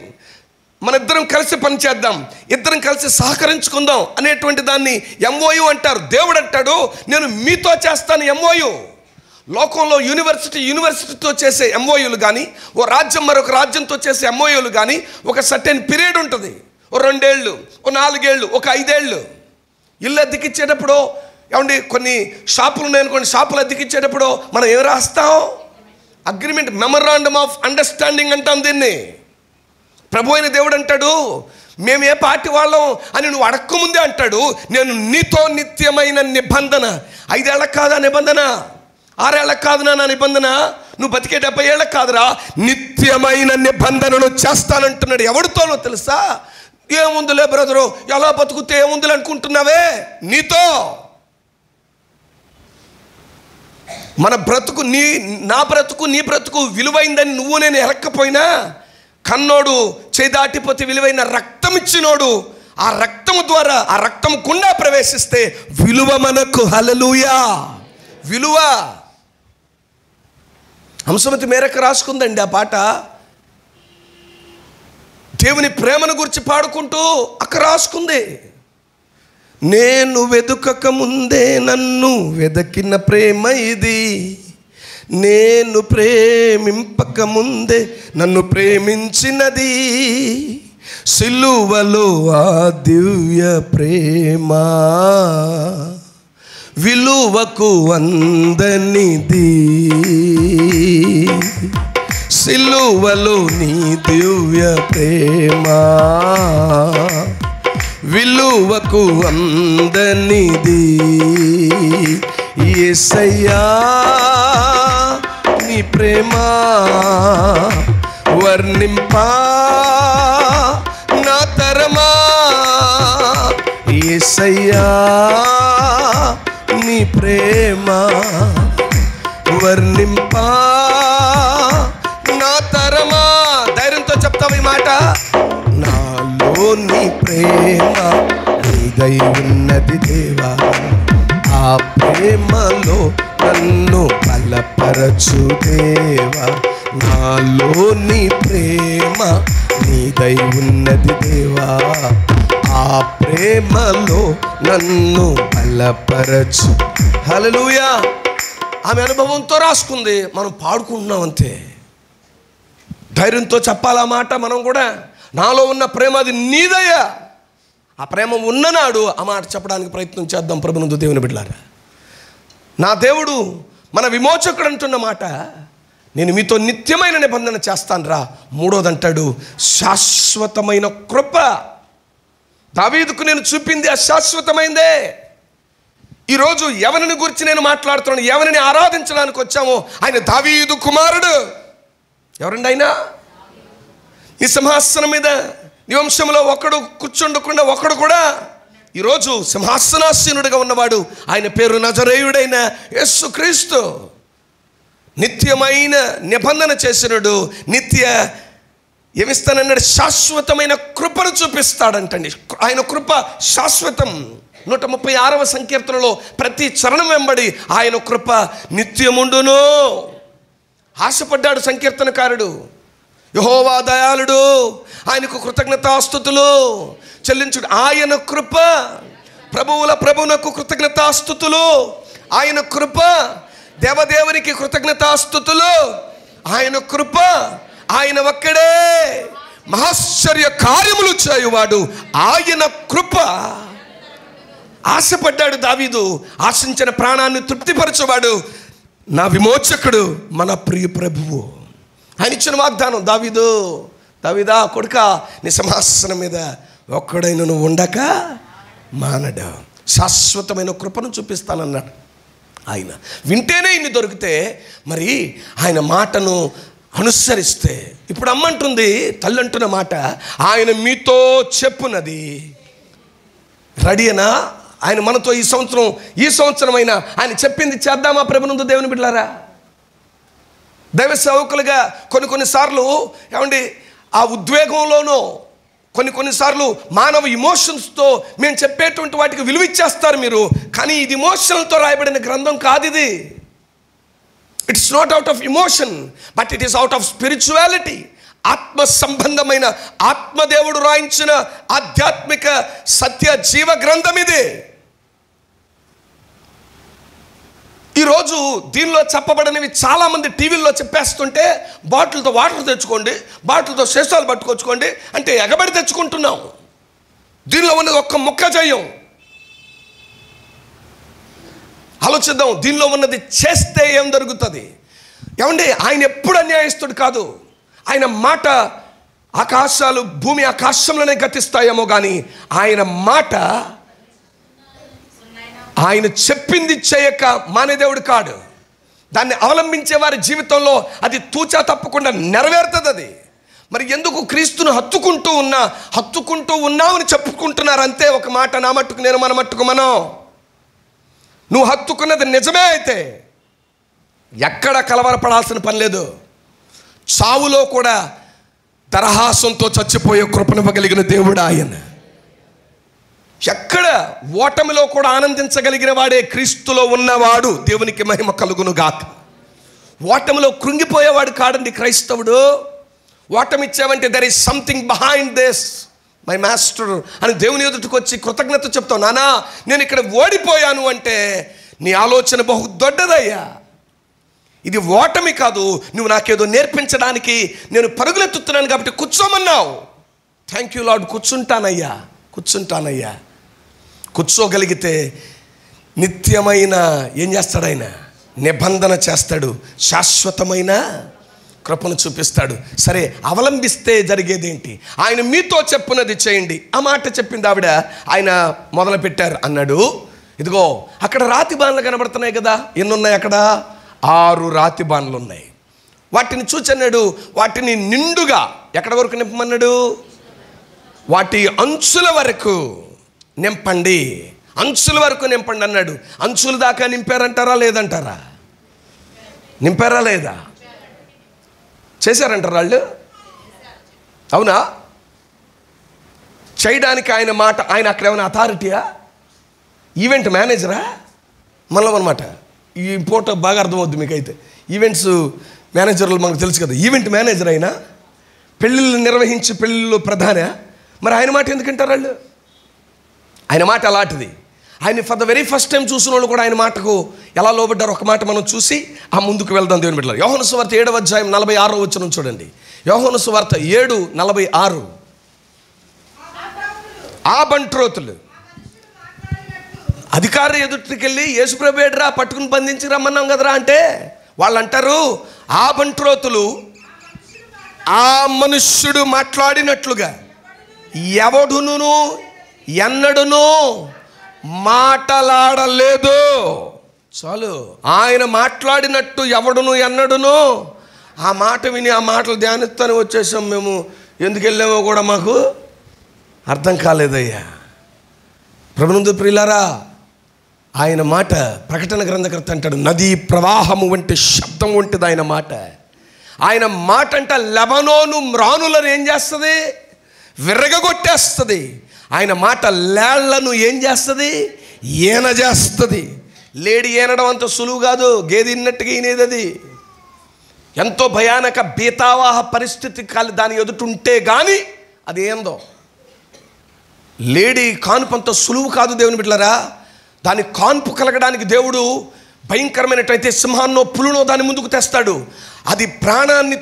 మన ఇద్దరం కలిసి పనిచేద్దాం, ఇద్దరం కలిసి సహకరించుకుందాం అనేటువంటి దాన్ని MOU అంటారు. దేవుడు అంటాడు, నేను మీతో చేస్తాను MOU. లోకంలో యూనివర్సిటీతో చేసే MOUలు కానీ, ఓ రాజ్యం మరొక రాజ్యంతో చేసే MOUలు కానీ ఒక సర్టెన్ పీరియడ్ ఉంటుంది. ఓ 2 ఏళ్ళు, ఓ 4 ఏళ్ళు, ఒక 5 ఏళ్ళు. ఇల్లు అద్దెకిచ్చేటప్పుడు, ఏమండి, కొన్ని షాపులు ఉన్నాయనుకోండి, షాపులు అద్దెకిచ్చేటప్పుడు మనం ఏం రాస్తాం? అగ్రిమెంట్, మెమరాండమ్ ఆఫ్ అండర్స్టాండింగ్ అంటాం దీన్ని. ప్రభు అయిన దేవుడు అంటాడు, మేము ఏ పార్టీ వాళ్ళం అని నువ్వు అడక్కముందే అంటాడు, నేను నీతో నిత్యమైన నిబంధన. 5 ఏళ్ళకి కాదా నిబంధన? 6 ఏళ్ళకి కాదు నా నిబంధన? నువ్వు బతికే 70 ఏళ్ళకి కాదురా, నిత్యమైన నిబంధనను చేస్తానంటున్నాడు. ఎవరితోనో తెలుసా? ఏముందులే బ్రదరు, ఎలా బతుకుతే ఏముందులే అనుకుంటున్నావే, నీతో. మన బ్రతుకు, నా బ్రతుకు నీ బ్రతుకు విలువైందని నువ్వు నేను ఎరక్కపోయినా, కన్నోడు చేదాటిపోతే విలువైన రక్తం ఇచ్చినోడు, ఆ రక్తము ద్వారా, ఆ రక్తం గుండా ప్రవేశిస్తే విలువ మనకు. హల్లెలూయా. విలువ. హంసమతి మేరకు రాసుకుందండి ఆ పాట. దేవుని ప్రేమను గురించి పాడుకుంటూ అక్కడ రాసుకుంది. నేను వెదుకక ముందే నన్ను వెదకిన ప్రేమ ఇది, నేను ప్రేమింపక ముందే నన్ను ప్రేమించినది, సిలువలో ఆ దివ్య ప్రేమ విలువకు అందనిది, సిలువలో నీ దివ్య ప్రేమ విలువకు అందనిది. యేసయ్యా నీ ప్రేమ వర్ణింపా నా తరమా, యేసయ్యా నీ ప్రేమ వర్ణింపా నా తరమా. ధైర్యంతో చెప్తావు ఈ మాట. నాలో నీ ప్రేమ నీదై ఉన్నది దేవా, ఆ ప్రేమలో నన్ను బలపరచు దేవా. నాలో నీ ప్రేమ నీదై ఉన్నది దేవా, ఆ ప్రేమలో నన్ను బలపరచు. హల్లెలూయా. ఆమె అనుభవంతో రాసుకుంది, మనం పాడుకుంటున్నాం అంతే. ధైర్యంతో చెప్పాలా మాట మనం కూడా. నాలో ఉన్న ప్రేమ అది నీదయ్యా. ఆ ప్రేమ ఉన్ననాడు ఆ మాట చెప్పడానికి ప్రయత్నం చేద్దాం. ప్రభునందు దేవుని బిడ్డలారా, నా దేవుడు మన విమోచకుడు అంటున్న మాట, నేను మీతో నిత్యమైన నిబంధన చేస్తాను రా. 3వది అంటాడు, శాశ్వతమైన కృప. దావీదుకు నేను చూపింది అశాశ్వతమైందే. ఈరోజు ఎవరిని గురించి నేను మాట్లాడుతున్నాను, ఎవరిని ఆరాధించడానికి వచ్చామో ఆయన దావీదు కుమారుడు. ఎవరండి ఆయన? ఈ సింహాసనం మీద నీ వంశంలో ఒకడు కూర్చుండకుండా ఒకడు కూడా ఈరోజు సింహాసనాసీనుడిగా ఉన్నవాడు. ఆయన పేరు నజరేయుడైన యేసుక్రీస్తు. నిత్యమైన నిబంధన చేసినడు, నిత్య ఏమిస్తానన్నాడు? శాశ్వతమైన కృపను చూపిస్తాడంటండి. ఆయన కృప శాశ్వతం. 136వ సంకీర్తనలో ప్రతి చరణం వెంబడి ఆయన కృప నిత్యముండును. ఆశపడ్డాడు సంకీర్తనకారుడు. యెహోవా దయాళుడు, ఆయనకు కృతజ్ఞతాస్తుతులు చెల్లించుడు. ఆయన కృప, ప్రభువుల ప్రభువునకు కృతజ్ఞతాస్తుతులు. ఆయన కృప, దేవదేవునికి కృతజ్ఞతాస్తుతులు. ఆయన కృప, ఆయన ఒక్కడే మహాశ్చర్య కార్యములు చేయువాడు, ఆయన కృప. ఆశపడ్డాడు దావీదు, ఆశించిన ప్రాణాన్ని తృప్తిపరచువాడు నా విమోచకుడు, మన ప్రియ ప్రభువు. ఆయన ఇచ్చిన వాగ్దానం, దావీదా కొడుక, నీ సింహాసనం మీద ఒక్కడైన నువ్వు ఉండక మానడు, శాశ్వతమైన కృపను చూపిస్తానన్నాడు. ఆయన వింటేనే ఇన్ని దొరికితే మరి ఆయన మాటను అనుసరిస్తే, ఇప్పుడు అమ్మంటుంది, తల్లి అంటున్న మాట, ఆయన మీతో చెప్పున్నది రెడీనా? ఆయన మనతో ఈ సంవత్సరం అయినా ఆయన చెప్పింది చేద్దామా ప్రభునందు దేవుని బిడ్డలారా? దైవ సేవకులుగా కొన్నిసార్లు ఏమండి ఆ ఉద్వేగంలోనో కొన్నిసార్లు మానవ ఇమోషన్స్తో మేము చెప్పేటువంటి వాటికి విలువ ఇచ్చేస్తారు మీరు. కానీ ఇది ఇమోషన్లతో రాయబడిన గ్రంథం కాదు ఇది. It's not out of emotion, but it is out of spirituality. ఆత్మ సంబంధమైన, ఆత్మదేవుడు రాయించిన ఆధ్యాత్మిక సత్య జీవ గ్రంథం ఇది. ఈరోజు దీనిలో చెప్పబడినవి చాలామంది టీవీల్లో చెప్పేస్తుంటే, బాటిల్తో వాటర్ తెచ్చుకోండి, బాటిల్తో శేషాలు పట్టుకొచ్చుకోండి అంటే ఎగబడి తెచ్చుకుంటున్నాం. దీనిలో ఉన్నది ఒక్క ముక్క చేయం. ఆలోచిద్దాం, దీనిలో ఉన్నది చేస్తే ఏం జరుగుతుంది? ఏమండి, ఆయన ఎప్పుడు అన్యాయస్తుడు కాదు. ఆయన మాట భూమి ఆకాశంలోనే గతిస్తాయేమో కానీ ఆయన మాట, ఆయన చెప్పింది చేయక మానేదేవుడు కాడు. దాన్ని అవలంబించే వారి జీవితంలో అది తూచా తప్పకుండా నెరవేరుతుంది అది. మరి ఎందుకు క్రీస్తును హత్తుకుంటూ ఉన్నామని చెప్పుకుంటున్నారు అంతే. ఒక మాట నా మట్టుకు నేను, మన మట్టుకు మనం. నువ్వు హత్తుకున్నది నిజమే అయితే ఎక్కడ కలవరపడాల్సిన పని లేదు. చావులో కూడా దరహాసంతో చచ్చిపోయే కృపనివ్వగలిగిన దేవుడు ఆయన. ఎక్కడ ఓటమిలో కూడా ఆనందించగలిగిన వాడే క్రీస్తులో ఉన్నవాడు. దేవునికి మహిమ కలుగును గాక. ఓటమిలో కృంగిపోయేవాడు కాడండి క్రైస్తవుడు. ఓటమిచ్చావంటే there is something behind this my master అని దేవుని ఎదుటికి వచ్చి కృతజ్ఞత చెప్తావు. నానా నేను ఇక్కడ ఓడిపోయాను అంటే నీ ఆలోచన బహు దొడ్డదయ్యా. ఇది ఓటమి కాదు, నువ్వు నాకేదో నేర్పించడానికి నేను పరుగులెత్తుతున్నాను కాబట్టి కూర్చోమన్నావు. థ్యాంక్ యూ లార్డ్, కూర్చుంటానయ్యా. కూర్చోగలిగితే నిత్యమైన ఏం చేస్తాడు ఆయన? నిబంధన చేస్తాడు, శాశ్వతమైన కృపను చూపిస్తాడు. సరే, అవలంబిస్తే జరిగేదేంటి? ఆయన మీతో చెప్పున్నది చేయండి. ఆ మాట చెప్పింది ఆవిడ. ఆయన మొదలు పెట్టారు అన్నాడు. ఇదిగో అక్కడ రాతి బాణలు కనబడుతున్నాయి కదా. ఎన్ని ఉన్నాయి అక్కడ? 6 రాతి బాణలు ఉన్నాయి. వాటిని చూచన్నాడు, వాటిని నిండుగా ఎక్కడ వరకు నింపమన్నాడు? వాటి అంచుల వరకు నింపండి, అంచుల వరకు నింపండి అన్నాడు. అంచుల దాకా నింపారంటారా లేదంటారా? నింపారా లేదా? చేశారంటారా వాళ్ళు? అవునా? చేయడానికి ఆయన మాట, ఆయన అక్కడ ఏమైనా అథారిటీయా? ఈవెంట్ మేనేజరా? మనలో అనమాట. ఈ పూట బాగా అర్థమవుద్ది మీకైతే. ఈవెంట్స్ మేనేజర్లు మనకు తెలుసు కదా. ఈవెంట్ మేనేజర్ అయినా, పెళ్ళిళ్ళు నిర్వహించి పెళ్ళిళ్ళు ప్రధాన. మరి ఆయన మాట ఎందుకంటారు వాళ్ళు? ఆయన మాట అలాంటిది. ఆయన for the very first time చూసిన వాళ్ళు కూడా ఆయన మాటకు ఎలా లోబడ్డారు ఒక మాట మనం చూసి ఆ ముందుకు వెళ్దాం దేవుని బిడ్డలారా. యోహాను సువార్త 7వ అధ్యాయం 46వ వచనం చూడండి. యోహాను సువార్త 7:46. ఆ బంట్రోతులు అధికారి ఎదుటికెళ్ళి యేసుప్రభు ఏడ్రా పట్టుకుని బంధించి రమ్మన్నాం కదరా అంటే వాళ్ళు అంటారు, ఆ బంట్రోతులు ఆ మనుష్యుడు మాట్లాడినట్లుగా ఎవడును ఎన్నడును మాటలాడలేదు. చాలు, ఆయన మాట్లాడినట్టు ఎవడును ఎన్నడును. ఆ మాట విని ఆ మాటలు ధ్యానిస్తాను వచ్చేసాం మేము. ఎందుకు వెళ్ళామో కూడా మాకు అర్థం కాలేదయ్యా. ప్రభునందు ప్రియులారా, ఆయన మాట ప్రకటన గ్రంథకర్త అంటాడు, నదీ ప్రవాహము వంటి శబ్దం వంటిది ఆయన మాట. ఆయన మాట అంట లెబనోను మ్రానులను ఏం చేస్తుంది? విర్రగొట్టేస్తుంది. ఆయన మాట లేళ్లను ఏం చేస్తుంది? ఈన చేస్తుంది. లేడి ఈనడం అంత సులువు కాదు, గేది ఇన్నట్టుగా ఈనేది. అది ఎంతో భయానక బీతావాహ పరిస్థితి దాని ఎదుటుంటే కానీ అది ఏందో. లేడి కాన్పు అంత సులువు కాదు దేవుని బిడ్డలారా. దాని కాన్పు కలగడానికి దేవుడు భయంకరమైనట్టయితే సింహాన్నో పులునో దాని ముందుకు తెస్తాడు. అది ప్రాణాన్ని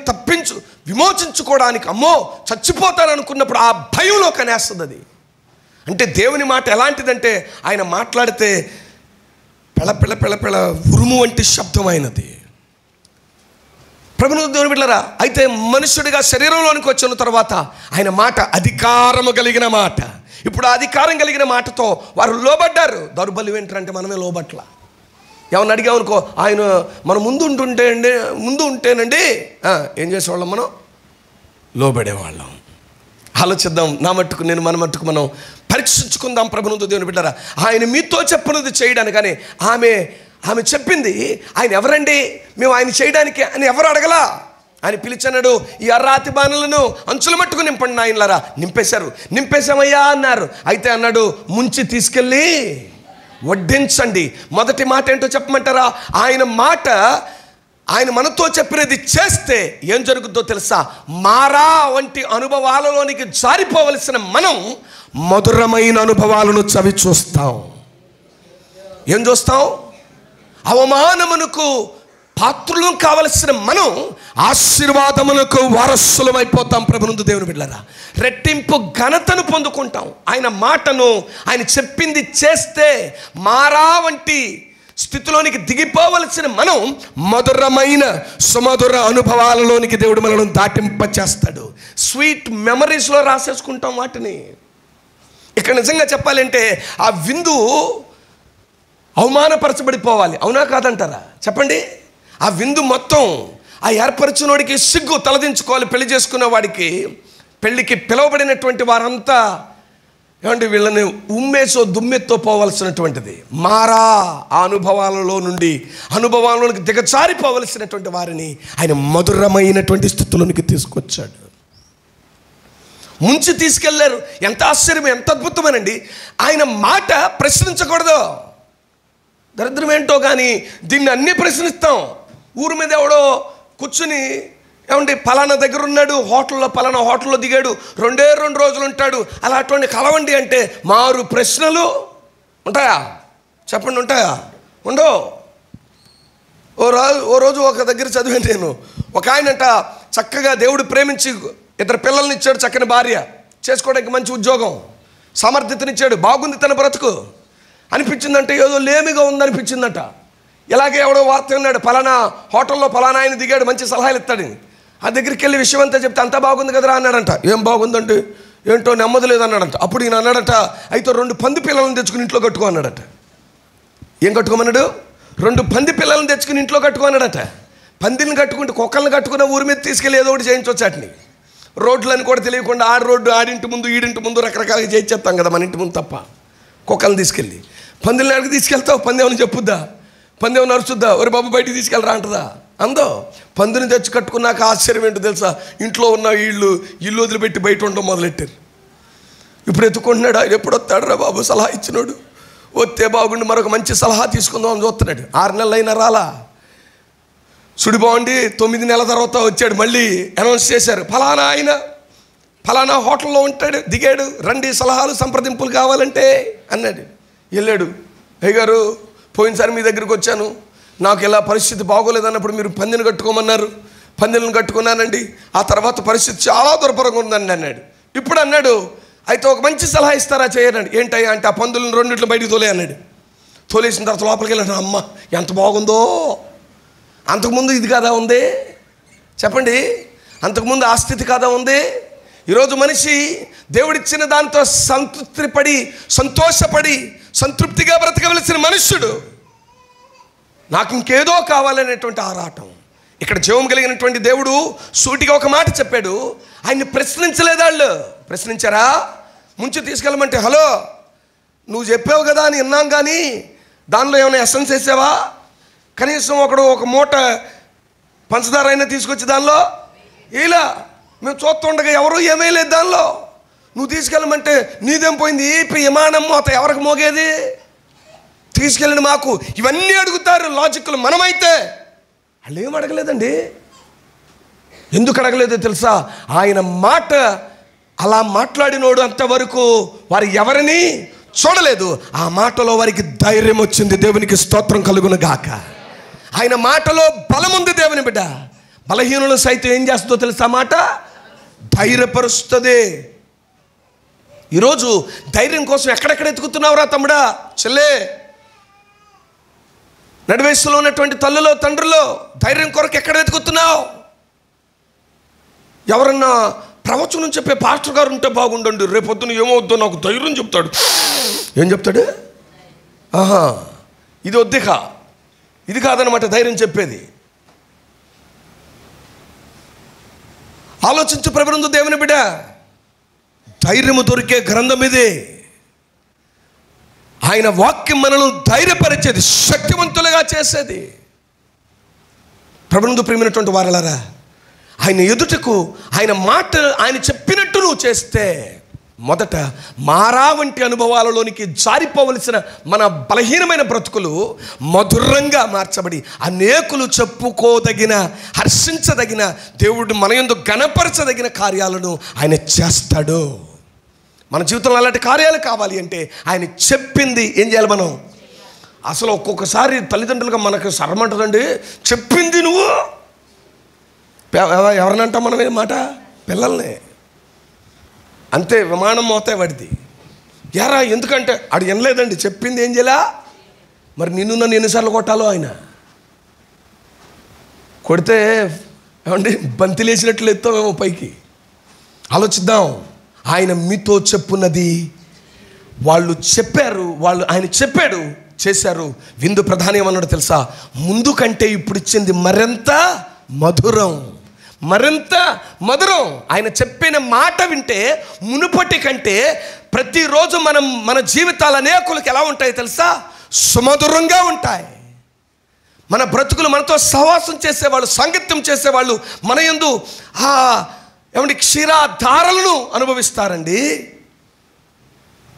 విమోచించుకోవడానికి అమ్మో చచ్చిపోతాను అనుకున్నప్పుడు ఆ భయంలో కనేస్తుంది అది. అంటే దేవుని మాట ఎలాంటిదంటే ఆయన మాట్లాడితే పెళపెళ పెళపెళ ఉరుము వంటి శబ్దం అయినది. ప్రభువుని దేవుని బిడ్డలారా, అయితే మనుషుడిగా శరీరంలోనికి వచ్చిన తర్వాత ఆయన మాట అధికారము కలిగిన మాట. ఇప్పుడు ఆ అధికారం కలిగిన మాటతో వారు లోబడ్డారు. దౌర్బల్యం ఏంటంటే మనమే లోబట్ల. ఏమన్నా అడిగామనుకో, ఆయన మన ముందు ఉంటేనండి ఏం చేసేవాళ్ళం, మనం లోబడేవాళ్ళం. ఆలోచిద్దాం. నా మట్టుకు నేను, మన మట్టుకు మనం పరీక్షించుకుందాం. ప్రభువుని దేవుని బిడ్డలారా, ఆయన మీతో చెప్పినది చేయడానికి. కానీ ఆమె చెప్పింది, ఆయన ఎవరండి మేము ఆయన చేయడానికి అని ఎవరు అడగలా. ఆయన పిలిచన్నాడు, ఈ అర్రాతి బాణలను అంచుల మట్టుకు నింపండి ఆయనలారా. నింపేశామయ్యా అన్నారు. అయితే అన్నాడు, ముంచి తీసుకెళ్ళి వడ్డించండి. మొదటి మాట ఏంటో చెప్పమంటారా? ఆయన మనతో చెప్పినది చేస్తే ఏం జరుగుతుందో తెలుసా? మారా వంటి అనుభవాలలోనికి జారిపోవలసిన మనం మధురమైన అనుభవాలను చవి చూస్తాం. ఏం చూస్తాం? అవమానమునకు పాత్రులం కావలసిన మనం ఆశీర్వాదములకు వారసులం అయిపోతాం. ప్రభువుని దేవుని బిడ్డలారా, రెట్టింపు ఘనతను పొందుకుంటాం. ఆయన మాటను, ఆయన చెప్పింది చేస్తే మారా వంటి స్థితిలోనికి దిగిపోవలసిన మనం మధురమైన సుమధుర అనుభవాలలోనికి దేవుడు మనల్ని దాటింపచేస్తాడు. స్వీట్ మెమరీస్లో రాసేసుకుంటాం వాటిని. ఇక్కడ నిజంగా చెప్పాలంటే ఆ విందు అవమానపరచబడిపోవాలి. అవునా కాదంటారా? చెప్పండి. ఆ విందు మొత్తం ఆ ఏర్పరచునోడికి సిగ్గు తలదించుకోవాలి. పెళ్లి చేసుకున్న వాడికి, పెళ్లికి పిలువబడినటువంటి వారంతా ఏమంటే వీళ్ళని ఉమ్మేసో దుమ్మెత్తో పోవలసినటువంటిది. మారా ఆ అనుభవాలలోనికి దిగజారిపోవలసినటువంటి వారిని ఆయన మధురమైనటువంటి స్థితిలోనికి తీసుకొచ్చాడు. ముంచి తీసుకెళ్లారు. ఎంత ఆశ్చర్యం, ఎంత అద్భుతమేనండి. ఆయన మాట ప్రశ్నించకూడదు. దరిద్రం ఏంటో కానీ దీన్ని అన్నీ ప్రశ్నిస్తాం. ఊరి మీద ఎవడో కూర్చుని ఏమండి పలానా దగ్గర ఉన్నాడు, పలానా హోటల్లో దిగాడు, 2 రోజులు ఉంటాడు, అలా అటువంటి కలవండి అంటే మారు ప్రశ్నలు ఉంటాయా? చెప్పండి, ఉంటాయా? ఉండవు. ఓ రోజు ఒక దగ్గర చదివాను నేను. ఒక ఆయనంట చక్కగా దేవుడు ప్రేమించి 2 పిల్లల్ని ఇచ్చాడు, చక్కని భార్య, చేసుకోవడానికి మంచి ఉద్యోగం, సమర్థతనిచ్చాడు, బాగుంది తన బ్రతుకు అనిపించిందంటే, ఏదో లేమిగా ఉందనిపించిందట. ఇలాగే ఎవడో వార్త ఉన్నాడు, పలానా హోటల్లో పలానా ఆయన దిగాడు, మంచి సలహాలు ఇస్తాడు. ఆ దగ్గరికి వెళ్ళి విషయం అంతా చెప్తే అంతా బాగుంది కదరా అన్నాడంట. ఏం బాగుందంటే ఏంటో నెమ్మది లేదన్నాడంట. అప్పుడు ఈయన అన్నాడట, అయితే 2 పంది పిల్లలను తెచ్చుకుని ఇంట్లో కట్టుకో అన్నాడట. ఏం కట్టుకోమన్నాడు? 2 పంది పిల్లలను తెచ్చుకుని ఇంట్లో కట్టుకో అన్నాడట. పందిని కట్టుకుంటే కుక్కలను కట్టుకున్న ఊరి మీద తీసుకెళ్ళి ఏదో ఒకటి చేయించవచ్చు. వాటిని రోడ్లని కూడా తెలియకుండా ఆడింటి ముందు ఈడింటి ముందు రకరకాలుగా చేయించేస్తాం కదా మన ఇంటి ముందు తప్ప. కుక్కలను తీసుకెళ్ళి పందిని అడిగి తీసుకెళ్తావు, పందేమని చెప్పుద్దా, పందేమని అరుచుద్దా, ఒరే బాబు బయటికి తీసుకెళ్ళరా అంటదా? అందో. పందిని తెచ్చి కట్టుకున్నాక ఆశ్చర్యం ఏంటో తెలుసా? ఇంట్లో ఉన్న ఇల్లు వదిలిపెట్టి బయట ఉండడం మొదలెట్టారు. ఇప్పుడు ఎత్తుకుంటున్నాడు, ఆయన ఎప్పుడు వస్తాడు రా బాబు సలహా ఇచ్చినాడు, వస్తే బాగుండి మరొక మంచి సలహా తీసుకుందాం అని చూస్తున్నాడు. 6 నెలలు అయినా రాలా. సుడి బాగుండి 9 నెలల తర్వాత వచ్చాడు. మళ్ళీ అనౌన్స్ చేశారు, ఫలానా ఆయన ఫలానా హోటల్లో ఉంటాడు, దిగాడు, రండి సలహాలు సంప్రదింపులు కావాలంటే అన్నాడు. వెళ్ళాడు. అయ్యగారు పోయినసారి మీ దగ్గరికి వచ్చాను, నాకు ఇలా పరిస్థితి బాగోలేదన్నప్పుడు మీరు పందిని కట్టుకోమన్నారు, పందిలను కట్టుకున్నానండి, ఆ తర్వాత పరిస్థితి చాలా దుర్భరంగా ఉందండి అన్నాడు. ఇప్పుడు అన్నాడు, అయితే ఒక మంచి సలహా ఇస్తారా చేయనండి. ఏంటయ్యా అంటే, ఆ పందులను 2 బయటికి తోలే అన్నాడు. తోలేసిన తర్వాత లోపలికి వెళ్ళాను. అమ్మ ఎంత బాగుందో, అంతకుముందు ఇది కాదా ఉంది? చెప్పండి, అంతకుముందు ఆ స్థితి కాదా ఉంది? ఈరోజు మనిషి దేవుడిచ్చిన దాంతో సంతోషపడి సంతృప్తిగా బ్రతకవలసిన మనుష్యుడు నాకు ఇంకేదో కావాలనేటువంటి ఆరాటం. ఇక్కడ జీవం కలిగినటువంటి దేవుడు సూటిగా ఒక మాట చెప్పాడు. ఆయన్ని ప్రశ్నించలేదు. వాళ్ళు ప్రశ్నించారా? ముంచి తీసుకెళ్ళమంటే, హలో నువ్వు చెప్పావు కదా అని విన్నాం, కానీ దానిలో ఏమైనా ఎసెన్స్ వేసావా? కనీసం ఒక మూట పంచదార అయినా తీసుకొచ్చి దానిలో ఇలా మేము చూస్తుండగా ఎవరు ఏమీ లేదు దానిలో. నువ్వు తీసుకెళ్ళమంటే నీదేం పోయింది? విమానం మోత ఎవరికి మోగేది? తీసుకెళ్ళండి మాకు. ఇవన్నీ అడుగుతారు లాజిక్లు. మనమైతే వాళ్ళు ఏం అడగలేదండి. ఎందుకు అడగలేదో తెలుసా? ఆయన మాట అలా మాట్లాడినోడు అంతవరకు వారు ఎవరిని చూడలేదు. ఆ మాటలో వారికి ధైర్యం వచ్చింది. దేవునికి స్తోత్రం కలుగును గాక. ఆయన మాటలో బలం ఉంది. దేవుని బిడ్డ, బలహీనులను సైతం ఏం చేస్తుందో తెలుసా మాట? ధైర్యపరుస్తుంది. ఈరోజు ధైర్యం కోసం ఎక్కడెక్కడ ఎత్తుకుతున్నావురా తమ్ముడా, చెల్లే? నడివయసులో ఉన్నటువంటి తల్లులో తండ్రుల్లో ధైర్యం కొరకు ఎక్కడ వెతుకుతున్నావు? ఎవరన్నా ప్రవచనం చెప్పే పాస్టర్ గారు ఉంటే బాగుండండి, రేపొద్దున ఏమవుద్దో నాకు ధైర్యం చెప్తాడు. ఏం చెప్తాడు? ఆహా, ఇది వద్దిక, ఇది కాదనమాట ధైర్యం చెప్పేది. ఆలోచించు ప్రభునందు దేవుని బిడ్డ, ధైర్యము దొరికే గ్రంథం ఇదే. ఆయన వాక్యం మనల్ని ధైర్యపరిచేది, శక్తివంతులుగా చేసేది. ప్రభునందు ప్రియమైనటువంటి వారలారా, ఆయన ఎదుటకు ఆయన మాట ఆయన చెప్పినట్టు నువ్వు చేస్తే మొదట మారా వంటి అనుభవాలలోనికి జారిపోవలసిన మన బలహీనమైన బ్రతుకులు మధురంగా మార్చబడి అనేకులు చెప్పుకోదగిన, హర్షించదగిన, దేవుడు మన యందు ఘనపరచదగిన కార్యాలను ఆయన చేస్తాడు. మన జీవితంలో అలాంటి కార్యాలు కావాలి అంటే ఆయన చెప్పింది ఏం చేయాలి మనం? అసలు ఒక్కొక్కసారి తల్లిదండ్రులుగా మనకు సరమంటుందండి, చెప్పింది నువ్వు. ఎవరినంటాం మనం మాట? పిల్లల్ని. అంతే, విమానం మోతే వాడిది. ఎరా ఎందుకంటే ఆడు వినలేదండి, చెప్పింది ఏం చేయాలా? మరి నిన్ను నన్ను ఎన్నిసార్లు కొట్టాలో ఆయన? కొడితే ఏమండి బంతి లేచినట్లు ఎత్తామేమో పైకి. ఆలోచిద్దాం. ఆయన మీతో చెప్పున్నది వాళ్ళు చెప్పారు, ఆయన చెప్పాడు, చేశారు. విందు ప్రధాని ఏమన్నాడు తెలుసా? ముందు కంటే ఇప్పుడు ఇచ్చింది మరింత మధురం, మరింత మధురం. ఆయన చెప్పిన మాట వింటే మునుపటి కంటే ప్రతిరోజు మన జీవితాలు అనేకులకు ఎలా ఉంటాయి తెలుసా? సుమధురంగా ఉంటాయి. మన బ్రతుకులు మనతో సహవాసం చేసేవాళ్ళు, సాంగత్యం చేసేవాళ్ళు మన యందు ఏమంటే క్షీరాధారలను అనుభవిస్తారండి.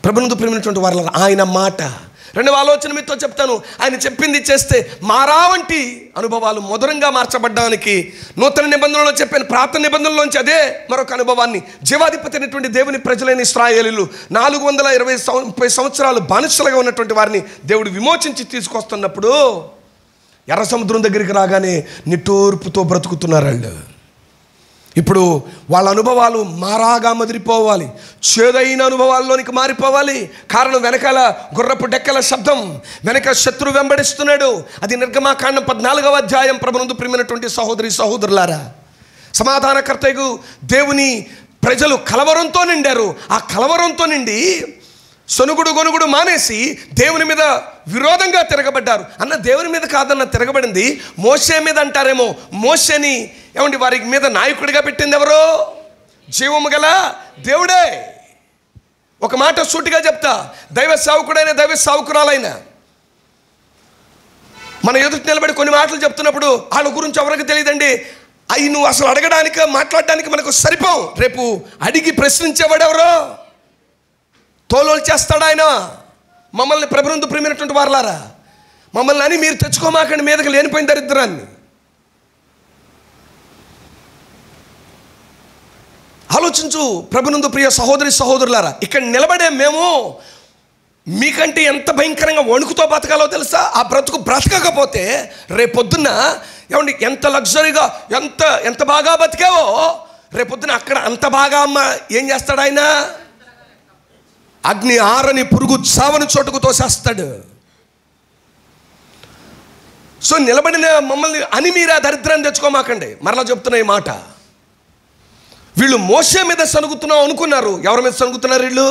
ప్రభునందు ప్రియమైనటువంటి వారు, ఆయన మాట. రెండవ ఆలోచన మీతో చెప్తాను. ఆయన చెప్పింది చేస్తే మారా వంటి అనుభవాలు మధురంగా మార్చబడ్డానికి నూతన నిబంధనలో చెప్పిన ప్రార్థన నిబంధనలోంచి అదే మరొక అనుభవాన్ని జీవాధిపతి అయినటువంటి దేవుని ప్రజలైన ఇశ్రాయేలీయులు 420 సంవత్సరాలు బానిసలుగా ఉన్నటువంటి వారిని దేవుడు విమోచించి తీసుకొస్తున్నప్పుడు ఎర్ర సముద్రం దగ్గరికి రాగానే నిట్టూర్పుతో బ్రతుకుతున్నారు వాళ్ళు. ఇప్పుడు వాళ్ళ అనుభవాలు మారాగా మదిరిపోవాలి, చేదైన అనుభవాల్లోనికి మారిపోవాలి. కారణం వెనకాల గుర్రపు డెక్కల శబ్దం, వెనక శత్రువు వెంబడిస్తున్నాడు. అది నిర్గమాకాండం 14వ అధ్యాయం. ప్రభునందు ప్రియమైనటువంటి సహోదరి సహోదరులారా, సమాధానకర్తకు దేవుని ప్రజలు కలవరంతో నిండారు. ఆ కలవరంతో నిండి సొనుగుడు గొనుగుడు మానేసి దేవుని మీద విరోధంగా తిరగబడ్డారు. అన్న దేవుని మీద కాదన్న తిరగబడింది మోషే మీద అంటారేమో. మోషేని ఏమండి వారి మీద నాయకుడిగా పెట్టింది ఎవరో? జీవము గల దేవుడే. ఒక మాట సూటిగా చెప్తా, దైవ సేవకుడైన దైవ సేవకురాలైన మన ఎదుటి నిలబడి కొన్ని మాటలు చెప్తున్నప్పుడు వాళ్ళ గురించి ఎవరికి తెలియదండి. అవి నువ్వు అసలు అడగడానికి మాట్లాడడానికి మనకు సరిపోం. రేపు అడిగి ప్రశ్నించేవాడెవరో తోలోలు చేస్తాడు ఆయన. మమ్మల్ని ప్రభునందు ప్రియమైనటువంటి వారలారా, మమ్మల్ని అని మీరు తెచ్చుకోమాకండి మీదకి లేనిపోయిన దరిద్రాన్ని. ఆలోచించు ప్రభునందు ప్రియ సహోదరి సహోదరులారా, ఇక్కడ నిలబడే మేము మీకంటే ఎంత భయంకరంగా వణుకుతో బతకాలో తెలుసా? ఆ బ్రతుకు బ్రతకకపోతే రేపొద్దున ఏమండి ఎంత లగ్జరీగా ఎంత బాగా బతికావో రేపొద్దున అక్కడ అంత బాగా అమ్మ ఏం చేస్తాడు ఆయన? అగ్ని ఆరని పురుగు చావని చోటుకు తోసేస్తాడు. సో నిలబడిన మమ్మల్ని అని మీరు ఆ దరిద్రాన్ని తెచ్చుకోమాకండి. మరలా చెప్తున్నా ఈ మాట. వీళ్ళు మోషే మీద సనుగుతున్నాం అనుకున్నారు. ఎవరి మీద సనుగుతున్నారు వీళ్ళు?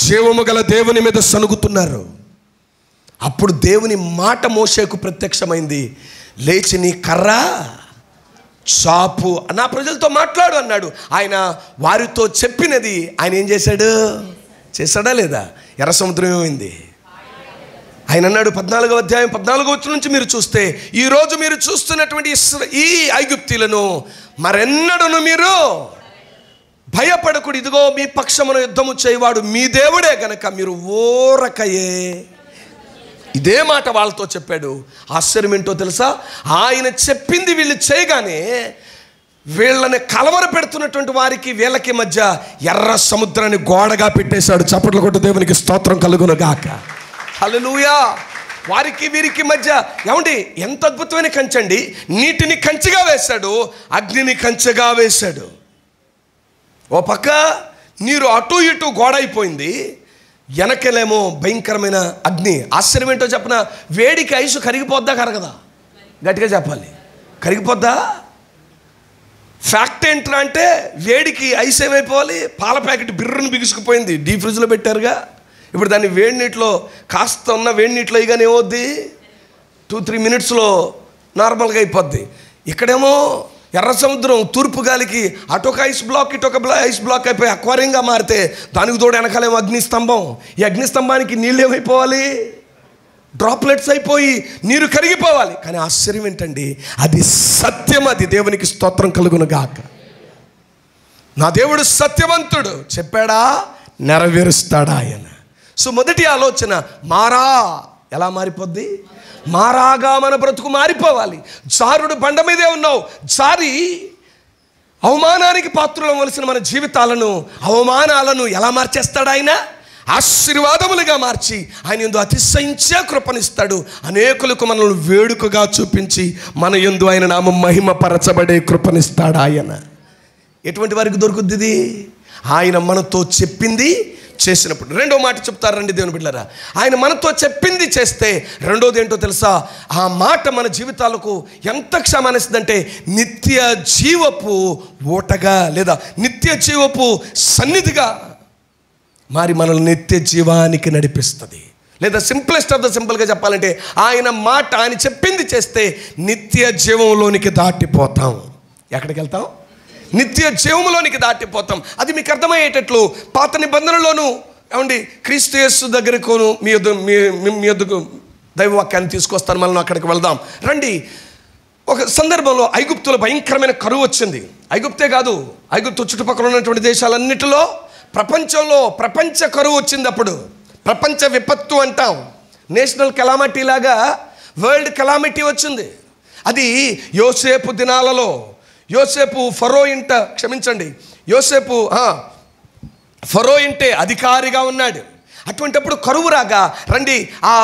జీవము గల దేవుని మీద సనుగుతున్నారు. అప్పుడు దేవుని మాట మోషేకు ప్రత్యక్షమైంది. లేచి నీ కర్ర చాపు, నా ప్రజలతో మాట్లాడు అన్నాడు. ఆయన వారితో చెప్పినది ఆయన ఏం చేశాడు? చేశాడా లేదా? ఎర్ర సముద్రం ఏమైంది? ఆయన అన్నాడు 14వ అధ్యాయం 14వ వచనం నుంచి మీరు చూస్తే, ఈరోజు మీరు చూస్తున్నటువంటి ఈ ఐగుప్తీలను మరెన్నడను మీరు భయపడకుడు, ఇదిగో మీ పక్షమున యుద్ధము చేయవాడు మీ దేవుడే గనక మీరు ఓరకయే. ఇదే మాట వాళ్ళతో చెప్పాడు. ఆశ్చర్యం ఏంటో తెలుసా? ఆయన చెప్పింది వీళ్ళు చేయగానే వీళ్ళని కలవర పెడుతున్నటువంటి వారికి వీళ్ళకి మధ్య ఎర్ర సముద్రాన్ని గోడగా పెట్టేశాడు. చప్పట్లు కొట్టు దేవునికి స్తోత్రం కలుగును గాక. హల్లెలూయా. వారికి వీరికి మధ్య ఏమండి ఎంత అద్భుతమైన కంచండి. నీటిని కంచెగా వేశాడు, అగ్నిని కంచెగా వేశాడు. ఓ పక్క నీరు అటు ఇటు గోడ అయిపోయింది, వెనకలేమో భయంకరమైన అగ్ని. ఆశ్చర్యం ఏంటో చెప్పన, వేడికి ఐసు కరిగిపోద్దా కరగదా? గట్టిగా చెప్పాలి, కరిగిపోద్దా? ఫ్యాక్ట్ ఏంట్రా అంటే వేడికి ఐస్ ఏమైపోవాలి, పాల ప్యాకెట్ బిర్రను బిగుసుకుపోయింది, డీప్ ఫ్రిడ్జ్లో పెట్టారుగా. ఇప్పుడు దాన్ని వేడి నీటిలో కాస్త ఉన్న వేడి నీటిలో ఇగానే ఏమవుద్ది, 2-3 మినిట్స్లో నార్మల్గా అయిపోద్ది. ఇక్కడేమో ఎర్ర సముద్రం తూర్పు గాలికి అటొక ఐస్ బ్లాక్ ఇటొక ఐస్ బ్లాక్ అయిపోయి అక్వారియంగా మారితే దానికి తోడు వెనకాలేమో అగ్నిస్తంభం. ఈ అగ్నిస్తంభానికి నీళ్ళు ఏమైపోవాలి, డ్రాప్లెట్స్ అయిపోయి నీరు కరిగిపోవాలి. కానీ ఆశ్చర్యం ఏంటండి, అది సత్యం. అది దేవునికి స్తోత్రం కలుగును గాక. నా దేవుడు సత్యవంతుడు, చెప్పాడా నెరవేరుస్తాడా ఆయన. సో మొదటి ఆలోచన మారా. ఎలా మారిపోద్ది? మారాగా మన బ్రతుకు మారిపోవాలి. జారుడు బండ మీదే ఉన్నావు, జారి అవమానానికి పాత్రలు అవ్వవలసిన మన జీవితాలను, అవమానాలను ఎలా మార్చేస్తాడు ఆయన? ఆశీర్వాదములుగా మార్చి ఆయన యందు అతిశయించే కృపనిస్తాడు. అనేకులకు మనల్ని వేడుకగా చూపించి మన యందు ఆయన నామం మహిమపరచబడే కృపనిస్తాడు ఆయన. ఎటువంటి వారికి దొరుకుద్ది ఇది? ఆయన మనతో చెప్పింది చేసినప్పుడు. రెండో మాట చెప్తారు రండి దేవుని బిడ్డలారా. ఆయన మనతో చెప్పింది చేస్తే రెండోది ఏంటో తెలుసా? ఆ మాట మన జీవితాలకు ఎంత క్షమానిస్తుందంటే నిత్య జీవపు ఓటగా లేదా నిత్య జీవపు సన్నిధిగా మరి మనల్ని నిత్య జీవానికి నడిపిస్తుంది. లేదా సింప్లెస్ట్ ఆఫ్ ద సింపుల్గా చెప్పాలంటే ఆయన మాట, ఆయన చెప్పింది చేస్తే నిత్య జీవంలోనికి దాటిపోతాం. ఎక్కడికి వెళ్తాం? నిత్య జీవంలోనికి దాటిపోతాం. అది మీకు అర్థమయ్యేటట్లు పాత నిబంధనలోను ఏమండి క్రీస్తు యేసు దగ్గరకును మీ యొద్దకు దైవవాక్యాన్ని తీసుకొస్తాను. మనం అక్కడికి వెళ్దాం రండి. ఒక సందర్భంలో ఐగుప్తులో భయంకరమైన కరువు వచ్చింది. ఐగుప్తే కాదు, ఐగుప్తు చుట్టుపక్కల ఉన్నటువంటి దేశాలన్నిటిలో ప్రపంచ కరువు వచ్చింది. అప్పుడు ప్రపంచ విపత్తు అంటాం, నేషనల్ కెలామిటీ లాగా వరల్డ్ కెలామిటీ వచ్చింది. అది యోసేపు దినాలలో యోసేపు ఫరో ఇంట యోసేపు ఫరో ఇంటే అధికారిగా ఉన్నాడు. అటువంటిప్పుడు కరువు రాగా రండి ఆ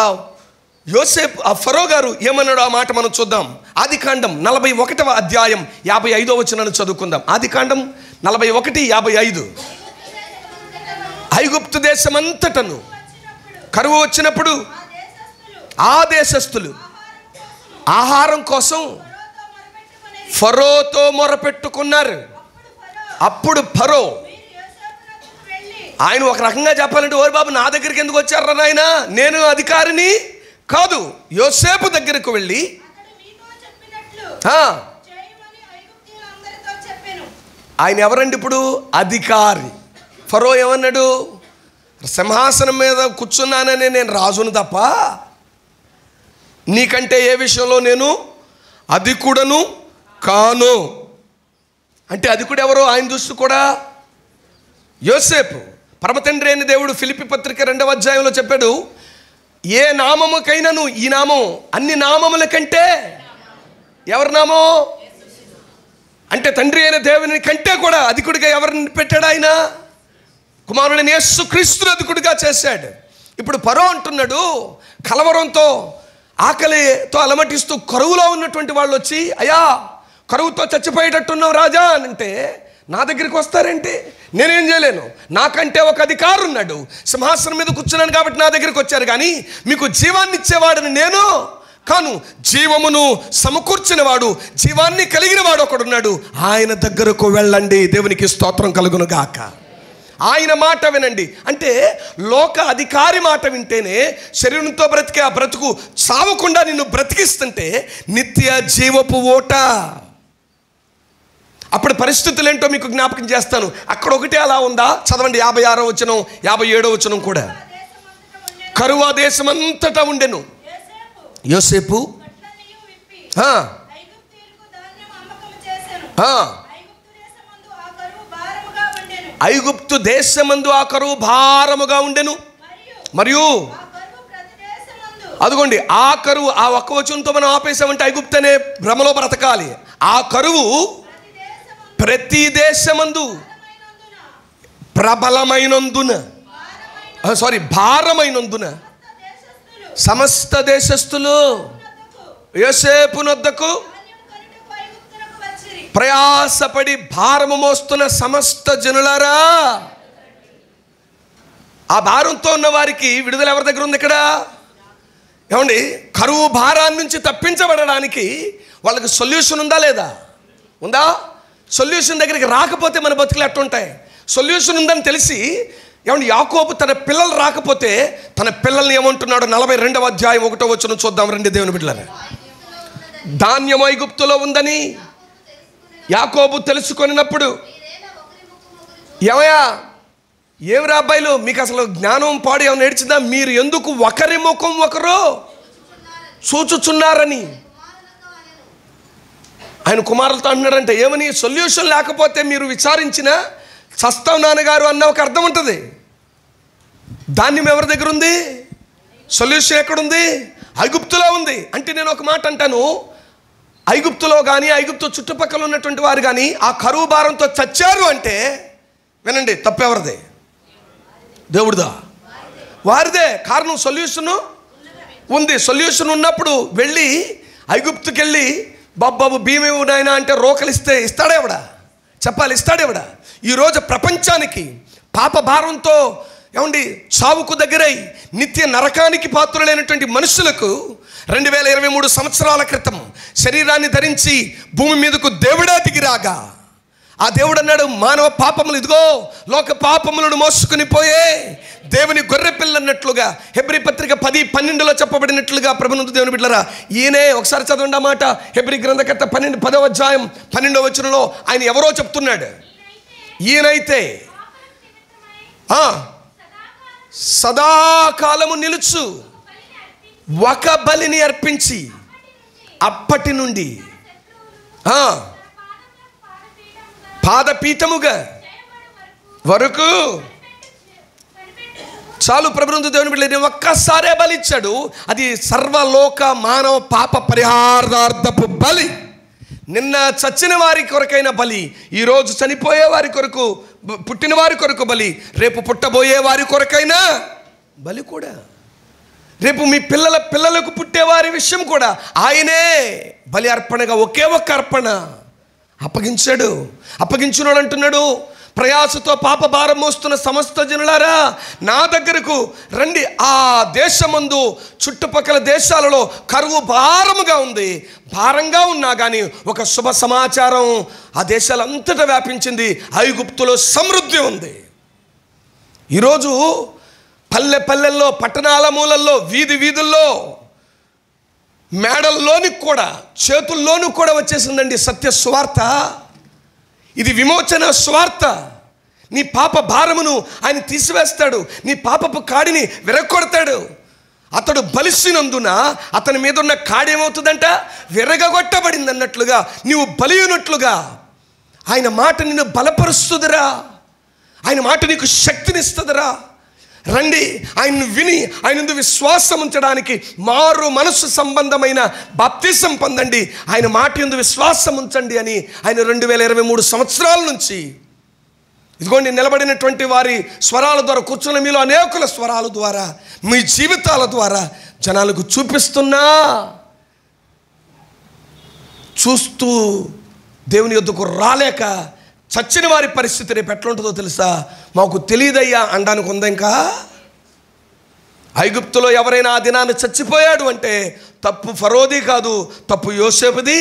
యోసేపు ఆ ఫరో గారు ఏమన్నాడు ఆ మాట మనం చూద్దాం. ఆదికాండం 41వ అధ్యాయం 55వ వచనాన్ని చదువుకుందాం. ఆదికాండం 41:55. ఐగుప్తు దేశమంతటను కరువు వచ్చినప్పుడు ఆ దేశస్థులు ఆహారం కోసం ఫరోతో మొరపెట్టుకున్నారు. అప్పుడు ఫరో ఆయన ఒక రకంగా చెప్పాలంటే, ఓరి బాబు నా దగ్గరికి ఎందుకు వచ్చారా నాయన, నేను అధికారిని కాదు. యోసేపు దగ్గరకు వెళ్ళి ఆయన ఎవరండి ఇప్పుడు? అధికారి. ఫరో ఏమన్నాడు? సింహాసనం మీద కూర్చున్నానని నేను రాజును తప్ప నీకంటే ఏ విషయంలో నేను అధికుడను కాను. అంటే అధికుడు ఎవరు? ఆయన దృష్టి కూడా యోసేపు. పరమతండ్రి అయిన దేవుడు ఫిలిప్పీ పత్రిక 2వ అధ్యాయంలో చెప్పాడు, ఏ నామముకైనాను ఈ నామం అన్ని నామముల కంటే ఎవరి నామం అంటే తండ్రి అయిన దేవుని కంటే కూడా అధికుడిగా ఎవరిని పెట్టాడు? ఆయన కుమారుడైన యేసుక్రీస్తును అధికుడిగా చేశాడు. ఇప్పుడు ఫరో అంటున్నాడు, కలవరంతో ఆకలితో అలమటిస్తూ కరువులో ఉన్నటువంటి వాళ్ళు వచ్చి, అయ్యా కరువుతో చచ్చిపోయేటట్టున్నావు రాజా అని అంటే నా దగ్గరికి వస్తారేంటి? నేనేం చేయలేను, నాకంటే ఒక అధికారి ఉన్నాడు, సింహాసనం మీద కూర్చున్నాను కాబట్టి నా దగ్గరికి వచ్చారు. కానీ మీకు జీవాన్ని ఇచ్చేవాడిని నేను కాను, జీవమును సమకూర్చిన వాడు, జీవాన్ని కలిగిన వాడు ఒకడున్నాడు, ఆయన దగ్గరకు వెళ్ళండి. దేవునికి స్తోత్రం కలుగును గాక. ఆయన మాట వినండి. అంటే లోక అధికారి మాట వింటేనే శరీరంతో బ్రతికే ఆ బ్రతుకు సావకుండా నిన్ను బ్రతికిస్తుంటే నిత్య జీవపు ఓట. అప్పుడు పరిస్థితులు ఏంటో మీకు జ్ఞాపకం చేస్తాను. అక్కడ ఒకటే అలా ఉందా? చదవండి 56వ వచనం 57వ వచనం కూడా. కరువు దేశమంతటా ఉండెను. యోసేపు ఐగుప్తు దేశమందు ఆ కరువు భారముగా ఉండెను. మరియు అదిగోండి ఆ కరువు, ఆ ఒక్క వచనంతో మనం ఆపేసామంటే ఐగుప్తు అనే భ్రమలో బ్రతకాలి. ఆ కరువు ప్రతి దేశమందు భారమైనందున సమస్త దేశస్థులు యోసేపునొద్దకు ప్రయాసపడి భారము మోస్తున్న సమస్త జనులారా. ఆ భారంతో ఉన్న వారికి విడుదల ఎవరి దగ్గర ఉంది? ఇక్కడ ఏమండి, కరువు భారాన్ని నుంచి తప్పించబడడానికి వాళ్ళకి సొల్యూషన్ ఉందా లేదా? ఉందా? సొల్యూషన్ దగ్గరికి రాకపోతే మన బతుకులు ఎట్టుంటాయి? సొల్యూషన్ ఉందని తెలిసి ఏమండి, యాకోబు తన పిల్లలు రాకపోతే తన పిల్లల్ని ఏమంటున్నాడు? 42వ అధ్యాయం 1వ వచనం చూద్దాం రండి దేవుని బిడ్డలారా. ధాన్యం ఐగుప్తులో ఉందని యాకోబు తెలుసుకొనినప్పుడు, ఏమయ్యా ఏమి రాబ్బాయిలు మీకు అసలు జ్ఞానం పాడు ఏమైనా నేర్చిందా? మీరు ఎందుకు ఒకరి ముఖం ఒకరు చూచుచున్నారని ఆయన కుమారులతో అంటున్నాడంటే, ఏమని? సొల్యూషన్ లేకపోతే మీరు విచారించిన చస్తాం నాన్నగారు అన్న ఒక అర్థం ఉంటుంది. ధాన్యం ఎవరి దగ్గర ఉంది? సొల్యూషన్ ఎక్కడుంది? ఐగుప్తులో ఉంది. అంటే నేను ఒక మాట అంటాను, ఐగుప్తులో కానీ ఐగుప్తు చుట్టుపక్కల ఉన్నటువంటి వారు కానీ ఆ కరువు భారంతో చచ్చారు అంటే వినండి, తప్పెవరిదే? దేవుడిదా? వారిదే. కారణం సొల్యూషను ఉంది. సొల్యూషన్ ఉన్నప్పుడు వెళ్ళి ఐగుప్తుకి వెళ్ళి బాబాబు భీమేవు నాయన అంటే రోకలిస్తే ఇస్తాడేవడా? చెప్పాలి, ఇస్తాడేవడా? ఈరోజు ప్రపంచానికి పాప భారంతో ఏమండి చావుకు దగ్గరై నిత్య నరకానికి పాత్రులైనటువంటి మనుషులకు 2023 సంవత్సరాల క్రితం శరీరాన్ని ధరించి భూమి మీదకు దేవుడా దిగిరాగా ఆ దేవుడు అన్నాడు, మానవ పాపములు ఇదిగో లోక పాపములను మోసుకుని పోయే దేవుని గొర్రె పిల్ల అన్నట్లుగా హెబ్రీ పత్రిక 10:12లో చెప్పబడినట్లుగా ప్రభునందు దేవుని బిడ్డలారా, ఈయనే ఒకసారి చదవండి ఆ మాట. హెబ్రీ గ్రంథకర్త 10వ అధ్యాయం 12వ వచనంలో ఆయన ఎవరో చెప్తున్నాడు. ఈయనైతే సదాకాలము నిలుచు ఒక బలిని అర్పించి అప్పటి నుండి పాదపీఠముగా వరకు చాలు. ప్రభునందు దేవుని బిడ్డలారా, ఒక్కసారే బలిచ్చాడు. అది సర్వలోక మానవ పాప పరిహారార్థపు బలి. నిన్న చచ్చిన వారి కొరకైన బలి, ఈరోజు చనిపోయే వారి కొరకు, పుట్టిన వారి కొరకు బలి, రేపు పుట్టబోయే వారి కొరకైనా బలి కూడా. రేపు మీ పిల్లలకు పుట్టేవారి విషయం కూడా ఆయనే బలి అర్పణగా ఒకే ఒక్క అర్పణ అప్పగించాడు. అప్పగించున్నాడు అంటున్నాడు, ప్రయాసతో పాప భారం మోస్తున్న సమస్త జనులారా నా దగ్గరకు రండి. ఆ దేశమందు చుట్టుపక్కల దేశాలలో కరువు భారముగా ఉంది. భారంగా ఉన్నా కానీ ఒక శుభ సమాచారం ఆ దేశాలంతటా వ్యాపించింది. ఐగుప్తులో సమృద్ధి ఉంది. ఈరోజు పల్లెల్లో, పట్టణాల మూలల్లో, వీధుల్లో, మేడల్లోని కూడా, చేతుల్లోనూ కూడా వచ్చేసిందండి సత్య సువార్త. ఇది విమోచన స్వార్థ. నీ పాప భారమును ఆయన తీసివేస్తాడు. నీ పాపపు కాడిని విరగొడతాడు. అతడు బలిసినందున అతని మీద ఉన్న కాడేమవుతుందంట? విరగొట్టబడింది అన్నట్లుగా, నీవు బలియునట్లుగా ఆయన మాట నిన్ను బలపరుస్తుందిరా. ఆయన మాట నీకు శక్తినిస్తుందిరా. రండి, ఆయన్ను విని ఆయన విశ్వాసం ఉంచడానికి మారు మనసు సంబంధమైన బాప్తిసం పొందండి. ఆయన మాట యందు విశ్వాసం ఉంచండి అని ఆయన 2023 సంవత్సరాల నుంచి ఇదిగోండి నిలబడినటువంటి వారి స్వరాల ద్వారా, కూర్చున్న మీలో అనేకుల స్వరాల ద్వారా, మీ జీవితాల ద్వారా జనాలకు చూపిస్తున్నా. చూస్తూ దేవుని యొద్దకు రాలేక చచ్చిన వారి పరిస్థితి రేపు ఎట్లుంటుందో తెలుసా? మాకు తెలియదయ్యా అనడానికి ఉందా? ఇంకా ఐగుప్తులో ఎవరైనా ఆ దినాన్ని చచ్చిపోయాడు అంటే తప్పు ఫరోది కాదు, తప్పు యోసేపుది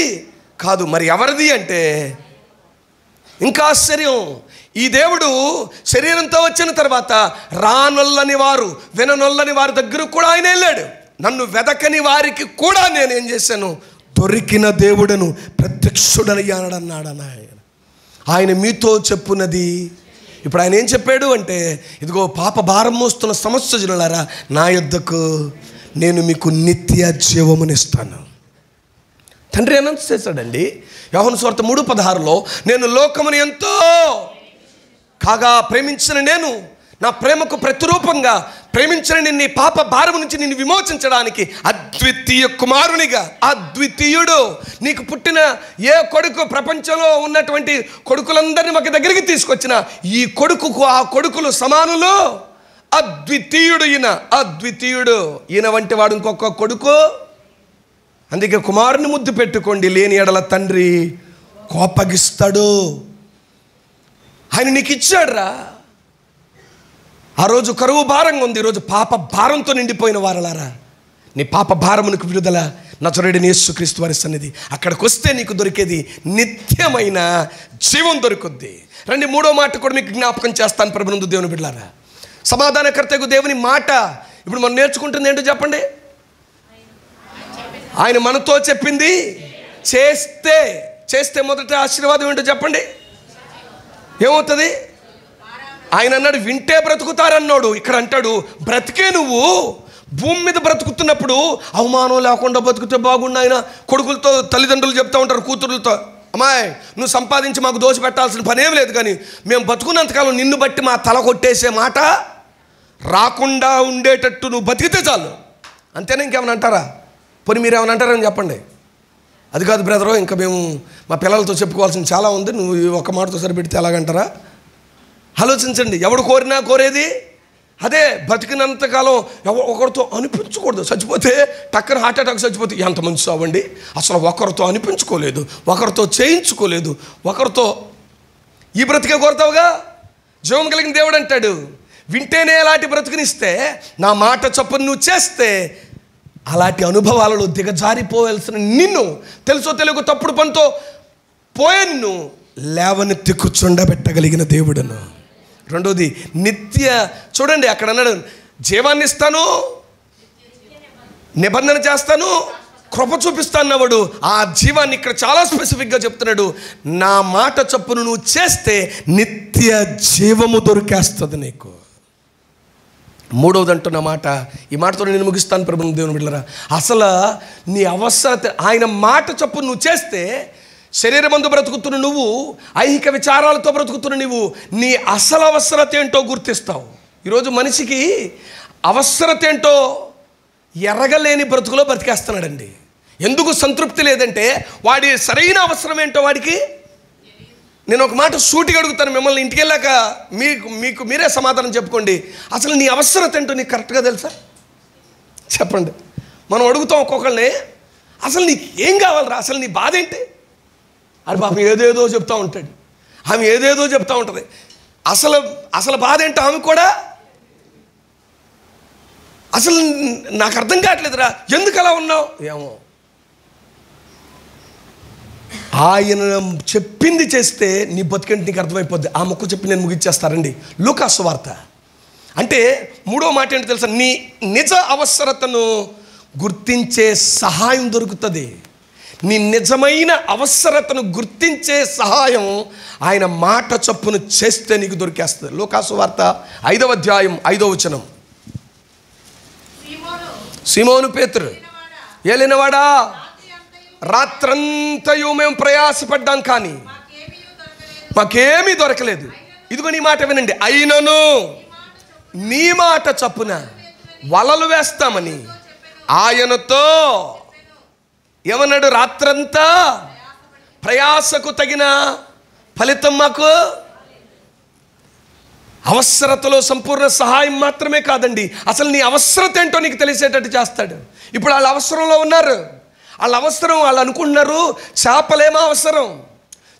కాదు, మరి ఎవరిది అంటే ఇంకా ఆశ్చర్యం. ఈ దేవుడు శరీరంతో వచ్చిన తర్వాత రానొల్లని వారు, విననొల్లని వారి దగ్గరకు కూడా ఆయన వెళ్ళాడు. నన్ను వెదకని వారికి కూడా నేనేం చేశాను? దొరికిన దేవుడను ప్రత్యక్షుడనయ్యానన్నాడు ఆయన. ఆయన మీతో చెప్పున్నది. ఇప్పుడు ఆయన ఏం చెప్పాడు అంటే, ఇదిగో పాప భారం మోస్తున్న సమస్త జనులారా నా యొద్దకు నేను మీకు నిత్య జీవమునిస్తాను. తండ్రి అనౌన్స్ చేశాడండి యోహాను సువార్త 3:16లో, నేను లోకమును ఎంతో కాగా ప్రేమించిన నేను నా ప్రేమకు ప్రతిరూపంగా ప్రేమించిన నిన్ను నీ పాప భారం నుంచి నిన్ను విమోచించడానికి అద్వితీయ కుమారునిగా, అద్వితీయుడు నీకు పుట్టిన ఏ కొడుకు ప్రపంచంలో ఉన్నటువంటి కొడుకులందరినీ మాకు దగ్గరికి తీసుకొచ్చిన ఈ కొడుకుకు ఆ కొడుకులు సమానులు అద్వితీయుడు ఈయన, అద్వితీయుడు. ఈయన వంటి వాడు ఇంకొక కొడుకు. అందుకే కుమారుని ముద్దు పెట్టుకోండి, లేని ఎడల తండ్రి కోపగిస్తాడు. ఆయన నీకు ఇచ్చాడురా. ఆ రోజు కరువు భారంగా ఉంది, ఈరోజు పాప భారంతో నిండిపోయిన వారలారా, నీ పాప భారమునకు విడుదల నజరేయుడైన యేసుక్రీస్తు వారి సన్నిధి. అక్కడికి వస్తే నీకు దొరికేది నిత్యమైన జీవం దొరుకుద్ది. రండి, మూడో మాట కూడా మీకు జ్ఞాపకం చేస్తాను ప్రభునందు దేవుని బిడ్డలారా. సమాధానకర్తకు దేవుని మాట. ఇప్పుడు మనం నేర్చుకుంటుంది ఏంటో చెప్పండి. ఆయన మనతో చెప్పింది చేస్తే, చేస్తే మొదట ఆశీర్వాదం ఏంటో చెప్పండి. ఏమవుతుంది? ఆయన అన్నాడు వింటే బ్రతుకుతారన్నాడు. ఇక్కడ అంటాడు బ్రతికే నువ్వు భూమి మీద బ్రతుకుతున్నప్పుడు అవమానం లేకుండా బ్రతుకుతే బాగుండు. ఆయన కొడుకులతో తల్లిదండ్రులు చెప్తూ ఉంటారు కూతురులతో, అమ్మాయి నువ్వు సంపాదించి మాకు దోష పెట్టాల్సిన పనేం లేదు, కానీ మేము బతుకున్నంతకాలం నిన్ను బట్టి మా తల కొట్టేసే మాట రాకుండా ఉండేటట్టు నువ్వు బతికితే చాలు. అంతేనా? ఇంకేమైనా అంటారా? పోనీ మీరు ఏమైనా అంటారని చెప్పండి. అది కాదు బ్రదరు, ఇంకా మేము మా పిల్లలతో చెప్పుకోవాల్సింది చాలా ఉంది, నువ్వు ఒక మాటతో సరిపెడితే ఎలాగంటారా? ఆలోచించండి. ఎవడు కోరినా కోరేది అదే. బతికినంతకాలం ఒకరితో అనిపించకూడదు. చచ్చిపోతే టక్కన హార్ట్ అటాక్ చచ్చిపోతే ఎంత మంచి సావండి. అసలు ఒకరితో అనిపించుకోలేదు, ఒకరితో చేయించుకోలేదు, ఒకరితో ఈ బ్రతికే కోరుతావుగా. జీవం కలిగిన దేవుడు అంటాడు వింటేనే అలాంటి బ్రతుకునిస్తే, నా మాట చొప్పున నువ్వు చేస్తే అలాంటి అనుభవాలలో దిగజారిపోవలసిన నిన్ను, తెలుసో తెలుగు తప్పుడు పనితో పోయే నిన్ను లేవనెత్తి కూర్చుండబెట్టగలిగిన దేవుడును. రెండోది నిత్య. చూడండి అక్కడ అన్నాడు జీవాన్ని ఇస్తాను, నిబంధన చేస్తాను, కృప చూపిస్తాను అన్నవాడు. ఆ జీవాన్ని ఇక్కడ చాలా స్పెసిఫిక్గా చెప్తున్నాడు. నా మాట చొప్పున నువ్వు చేస్తే నిత్య జీవము దొరికేస్తుంది నీకు. మూడవది అంటున్న మాట, ఈ మాటతో నేను ముగిస్తాను ప్రభుత్వ దేవుని బిడ్డలారా. అసలు నీ అవసరత ఆయన మాట చొప్పున నువ్వు చేస్తే, శరీరమందు బ్రతుకుతున్న నువ్వు, ఐహిక విచారాలతో బ్రతుకుతున్న నువ్వు నీ అసలు అవసరత ఏంటో గుర్తిస్తావు. ఈరోజు మనిషికి అవసరత ఏంటో ఎరగలేని బ్రతుకులో బ్రతికేస్తున్నాడండి. ఎందుకు సంతృప్తి లేదంటే వాడి సరైన అవసరం ఏంటో వాడికి. నేను ఒక మాట సూటిగా అడుగుతాను మిమ్మల్ని, ఇంటికి వెళ్ళాక మీకు మీరే సమాధానం చెప్పుకోండి. అసలు నీ అవసరత ఏంటో నీకు కరెక్ట్గా తెలుసా? చెప్పండి. మనం అడుగుతాం ఒక్కొక్కరిని, అసలు నీకు ఏం కావాలరా, అసలు నీ బాధ ఏంటి? అది పాపం ఏదేదో చెప్తూ ఉంటాడు, ఆమె ఏదేదో చెప్తూ ఉంటుంది. అసలు బాధ ఏంటో ఆమె కూడా. అసలు నాకు అర్థం కావట్లేదురా, ఎందుకు అలా ఉన్నావు? ఏమో ఆయన చెప్పింది చేస్తే నీ బతికేంటి నీకు అర్థమైపోద్ది. ఆ మొక్కు చెప్పి నేను ముగిచ్చేస్తారండి. లూకా సువార్త. అంటే మూడో మాట ఏంటో తెలుసా? నీ నిజ అవసరతను గుర్తించే సహాయం దొరుకుతుంది. నీ నిజమైన అవసరతను గుర్తించే సహాయం ఆయన మాట చొప్పును చేస్తే నీకు దొరికేస్తుంది. లూకా సువార్త 5వ అధ్యాయం 5వ వచనం. సీమోను పేతురు, ఏలినవాడా, రాత్రంతయు మేము ప్రయాసపడ్డాం కానీ మాకేమీ దొరకలేదు. ఇదిగో నీ మాట వినండి. అయినను నీ మాట చొప్పున వలలు వేస్తామని ఆయనతో ఏమన్నాడు? రాత్రంతా ప్రయాసకు తగిన ఫలితం మాకు. అవసరతలో సంపూర్ణ సహాయం మాత్రమే కాదండి, అసలు నీ అవసరత ఏంటో నీకు తెలిసేటట్టు చేస్తాడు. ఇప్పుడు వాళ్ళ అవసరంలో ఉన్నారు. వాళ్ళ అవసరం, వాళ్ళు అనుకుంటున్నారు చేపలేమో అవసరం,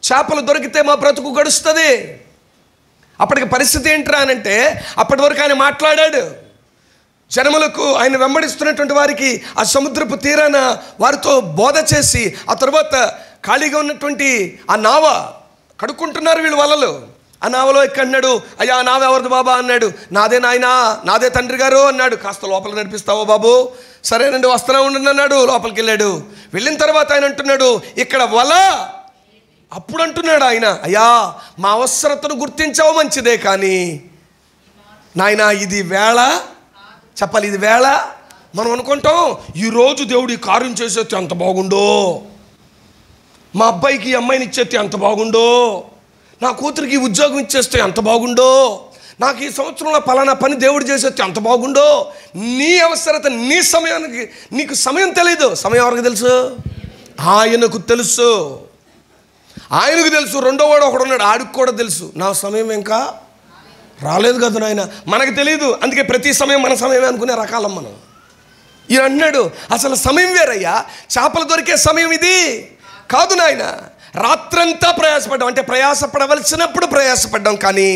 చేపలు దొరికితే మా బ్రతుకు గడుస్తుంది. అప్పటికి పరిస్థితి ఏంట్రా అనంటే, అప్పటి వరకు ఆయన మాట్లాడాడు జనములకు, ఆయన వెంబడిస్తున్నటువంటి వారికి ఆ సముద్రపు తీరాన వారితో బోధ చేసి, ఆ తర్వాత ఖాళీగా ఉన్నటువంటి ఆ నావ కడుక్కుంటున్నారు వీళ్ళు వలలు. ఆ నావలో ఎక్కన్నాడు, అయ్యా నావ ఎవరిది బాబా అన్నాడు. నాదే నాయనా, నాదే తండ్రి గారు అన్నాడు. కాస్త లోపల నడిపిస్తావో బాబు? సరేనండి వస్తూనే ఉండండి అన్నాడు. లోపలికి వెళ్ళాడు. వెళ్ళిన తర్వాత ఆయన అంటున్నాడు ఇక్కడ వల. అప్పుడు అంటున్నాడు ఆయన, అయ్యా మా అవసరతను గుర్తించావు మంచిదే, కానీ నాయనా ఇది వేళ. చెప్పాలి, ఇది వేళ. మనం అనుకుంటాం ఈరోజు దేవుడు ఈ కార్యం చేసేస్తే ఎంత బాగుండో, మా అబ్బాయికి ఈ అమ్మాయిని ఇచ్చేస్తే ఎంత బాగుండో, నా కూతురికి ఉద్యోగం ఇచ్చేస్తే ఎంత బాగుండో, నాకు ఈ సంవత్సరంలో పలానా పని దేవుడు చేసేస్తే ఎంత బాగుండో. నీ అవసరత, నీ సమయానికి, నీకు సమయం తెలీదు. సమయం ఎవరికి తెలుసు? ఆయనకు తెలుసు. ఆయనకు తెలుసు. రెండో వాడు ఒకడు ఉన్నాడు, ఆడికి కూడా తెలుసు నా సమయం ఇంకా రాలేదు కదా నాయన, మనకు తెలియదు, అందుకే ప్రతి సమయం మన సమయమే అనుకునే రకాలం మనం. ఈయన అన్నాడు, అసలు సమయం వేరయ్యా, చేపలు దొరికే సమయం ఇది కాదు నాయన. రాత్రంతా ప్రయాసపడ్డాం, అంటే ప్రయాసపడవలసినప్పుడు ప్రయాసపడ్డాం. కానీ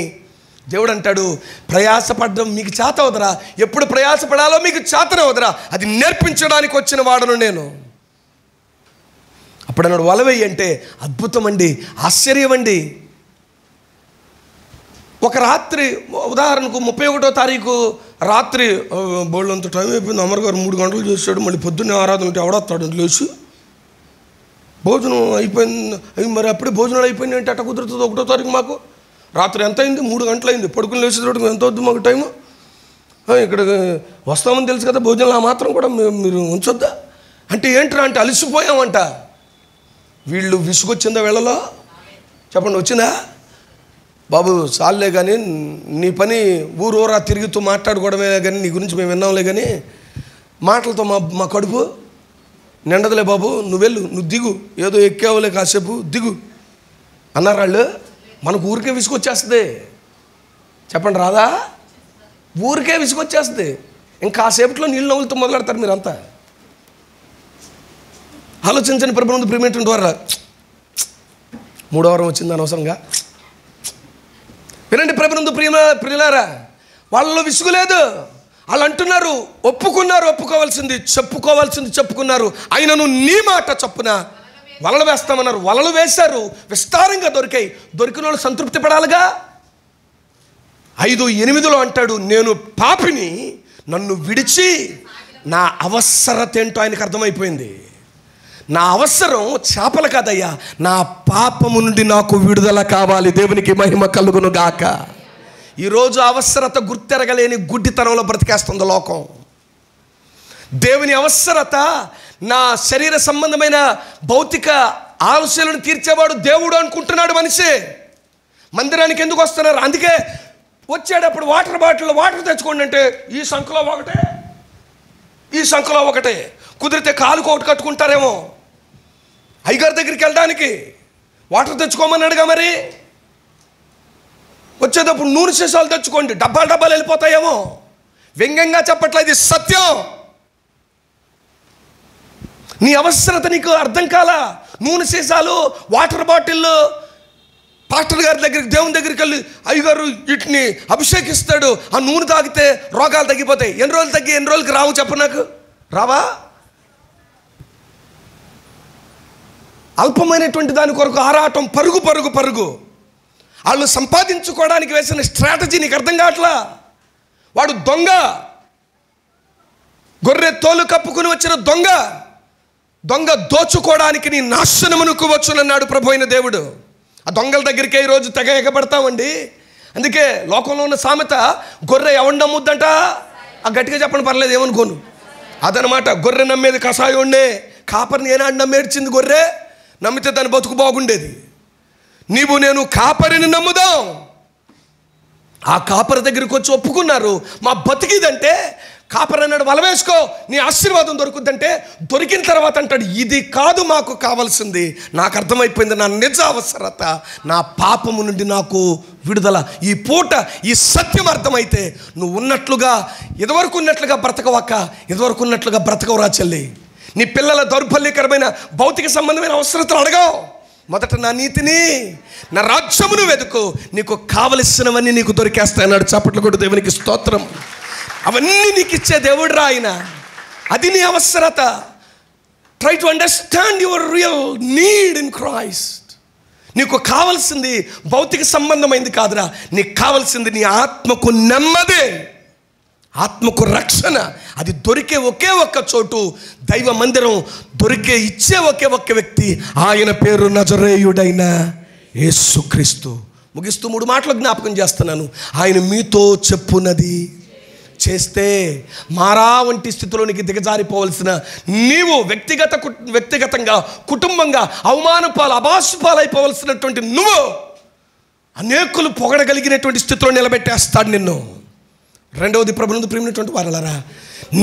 దేవుడు అంటాడు, ప్రయాసపడడం మీకు చేత అవుదరా, ఎప్పుడు ప్రయాసపడాలో మీకు చేతనే అవుదరా, అది నేర్పించడానికి వచ్చిన వాడను నేను. అప్పుడు అన్నాడు, వలవేయి అంటే అద్భుతం అండి, ఆశ్చర్యం అండి. ఒక రాత్రి, ఉదాహరణకు 31వ తారీఖు రాత్రి బోళ్ళంత టైం అయిపోయింది, అమర్ గారు 3 గంటలు చేశాడు, మళ్ళీ పొద్దున్నే ఆరాధన ఉంటే ఎవడొస్తాడు లేచి, భోజనం అయిపోయింది, మరి అప్పుడే భోజనాలు అయిపోయింది అంటే అట్ట కుదురుతుంది. 1వ తారీఖు మాకు రాత్రి ఎంత అయింది, 3 గంటలు అయింది, పడుకుని లేచేటప్పుడు ఎంత వద్దు మాకు టైము, ఇక్కడ వస్తామని తెలుసు కదా, భోజనాలు ఆ మాత్రం కూడా మీరు ఉంచొద్దా అంటే ఏంట్రా అంటే అలసిపోయామంట. వీళ్ళు విసుగొచ్చిందా వీళ్ళలో చెప్పండి, వచ్చిందా? బాబు చాలులే కానీ, నీ పని ఊరూరా తిరుగుతూ మాట్లాడుకోవడమే కానీ, నీ గురించి మేము విన్నాంలే కానీ మాటలతో మా కడుపు నిండదులే బాబు, నువ్వు వెళ్ళు, నువ్వు దిగు, ఏదో ఎక్కావులే కాసేపు దిగు అన్నారు వాళ్ళు. మనకు ఊరికే విసుగొచ్చేస్తుంది చెప్పండి, రాదా? ఊరికే విసుగొచ్చేస్తుంది. ఇంకా కాసేపట్లో నీళ్ళు నవ్వులతో మొదలెడతారు మీరంతా. ఆలోచించండి ప్రభునందు ప్రియమైనటువంటి వారు, 3వ వారం వచ్చింది అనవసరంగా. వినండి ప్రభునందు ప్రియులారా, వాళ్ళలో విసుగులేదు. వాళ్ళు అంటున్నారు, ఒప్పుకున్నారు, ఒప్పుకోవాల్సింది చెప్పుకున్నారు, అయినను నీ మాట చొప్పున వలలు వేస్తామన్నారు. వలలు వేశారు, విస్తారంగా దొరికాయి. దొరికిన వాళ్ళు సంతృప్తి పడాలిగా. 5:8 అంటాడు, నేను పాపిని, నన్ను విడిచి, నా అవసరత ఏంటో ఆయనకు అర్థమైపోయింది. నా అవసరం చేపలు కాదయ్యా, నా పాపము నుండి నాకు విడుదల కావాలి. దేవునికి మహిమ కలుగును గాక. ఈరోజు అవసరత గుర్తెరగలేని గుడ్డితనంలో బ్రతికేస్తుంది లోకం. దేవుని అవసరత, నా శరీర సంబంధమైన భౌతిక ఆలోచనలను తీర్చేవాడు దేవుడు అనుకుంటున్నాడు మనిషి. మందిరానికి ఎందుకు వస్తున్నారు? అందుకే వచ్చేటప్పుడు వాటర్ తెచ్చుకోండి అంటే ఈ సంఖలో ఒకటే, ఈ సంఖలో ఒకటే, కుదిరితే కాలుకు ఒకటి కట్టుకుంటారేమో. అయ్యగారి దగ్గరికి వెళ్ళడానికి వాటర్ తెచ్చుకోమన్నాడుగా, మరి వచ్చేటప్పుడు నూనె సీసాలు తెచ్చుకోండి, డబ్బాలు వెళ్ళిపోతాయేమో. వ్యంగ్యంగా చెప్పట్లేదు, ఇది సత్యం. నీ అవసరత నీకు అర్థం కాలా. నూనె సీసాలు, వాటర్ బాటిళ్ళు, పాస్టర్ గారి దగ్గరికి, దేవుని దగ్గరికి వెళ్ళి అయ్యగారు వీటిని అభిషేకిస్తాడు, ఆ నూనె తాగితే రోగాలు తగ్గిపోతాయి. ఎన్ని రోజులకి రావు చెప్పు నాకు, రావా? అల్పమైనటువంటి దాని కొరకు ఆరాటం, పరుగు. వాళ్ళు సంపాదించుకోవడానికి వేసిన స్ట్రాటజీ నీకు అర్థం కావట్లా. వాడు దొంగ, గొర్రె తోలు కప్పుకుని వచ్చిన దొంగ దోచుకోవడానికి నీ నాశనమునకు వచ్చునన్నాడు ప్రభు అయిన దేవుడు. ఆ దొంగల దగ్గరికి ఈరోజు తెగ ఎగబడతామండి. అందుకే లోకంలో ఉన్న సామెత, గొర్రె ఎవరిని నమ్ముద్దంట, ఆ గట్టిగా చెప్పండి పర్లేదు, ఏమనుకోను, అదనమాట. గొర్రె నమ్మేది కషాయోండే, కాపరిని ఏనాడు నమ్మేడ్చింది గొర్రె, నమ్మితే దాని బతుకు బాగుండేది. నీవు నేను కాపరిని నమ్ముదాం. ఆ కాపరి దగ్గరికి వచ్చి ఒప్పుకున్నారు, మా బతికిదంటే. కాపరి అన్నాడు, వల వేసుకో, నీ ఆశీర్వాదం దొరుకుద్దంటే, దొరికిన తర్వాత అంటాడు, ఇది కాదు మాకు కావాల్సింది, నాకు అర్థమైపోయింది, నా నిజ అవసరత, నా పాపము నుండి నాకు విడుదల. ఈ పూట ఈ సత్యం అర్థమైతే నువ్వు ఉన్నట్లుగా, ఇదివరకు ఉన్నట్లుగా బ్రతకవక్క, ఇదివరకు ఉన్నట్లుగా బ్రతకవరా చెల్లి. నీ పిల్లల దౌర్బల్యకరమైన భౌతిక సంబంధమైన అవసరతలు అడగవు. మొదట నా నీతిని, నా రాజ్యమును వెతుకు, నీకు కావలసినవన్నీ నీకు దొరికేస్తాయన్నాడు. చప్పట్లు కొట్టు దేవునికి స్తోత్రం. అవన్నీ నీకు ఇచ్చే దేవుడు రా ఆయన. అది నీ అవసరత. Try to understand your real need in Christ. నీకు కావాల్సింది భౌతిక సంబంధమైంది కాదురా, నీకు కావాల్సింది నీ ఆత్మకు నెమ్మది, ఆత్మకు రక్షణ. అది దొరికే ఒకే ఒక్క చోటు, దైవ మందిరం. దొరికే ఇచ్చే ఒకే ఒక్క వ్యక్తి, ఆయన పేరు నజరేయుడైన యేసుక్రీస్తు. ముగిస్తూ 3 మాటలు జ్ఞాపకం చేస్తున్నాను. ఆయన మీతో చెప్పున్నది చేస్తే మారా వంటి స్థితిలోనికి దిగజారిపోవలసిన నీవు వ్యక్తిగతంగా, కుటుంబంగా అబాసుపాలైపోవలసినటువంటి నువ్వు అనేకులు పొగడగలిగినటువంటి స్థితిలో నిలబెట్టేస్తాడు నిన్ను. రెండవది, ప్రభునందు ప్రియమైనటువంటి వారలారా,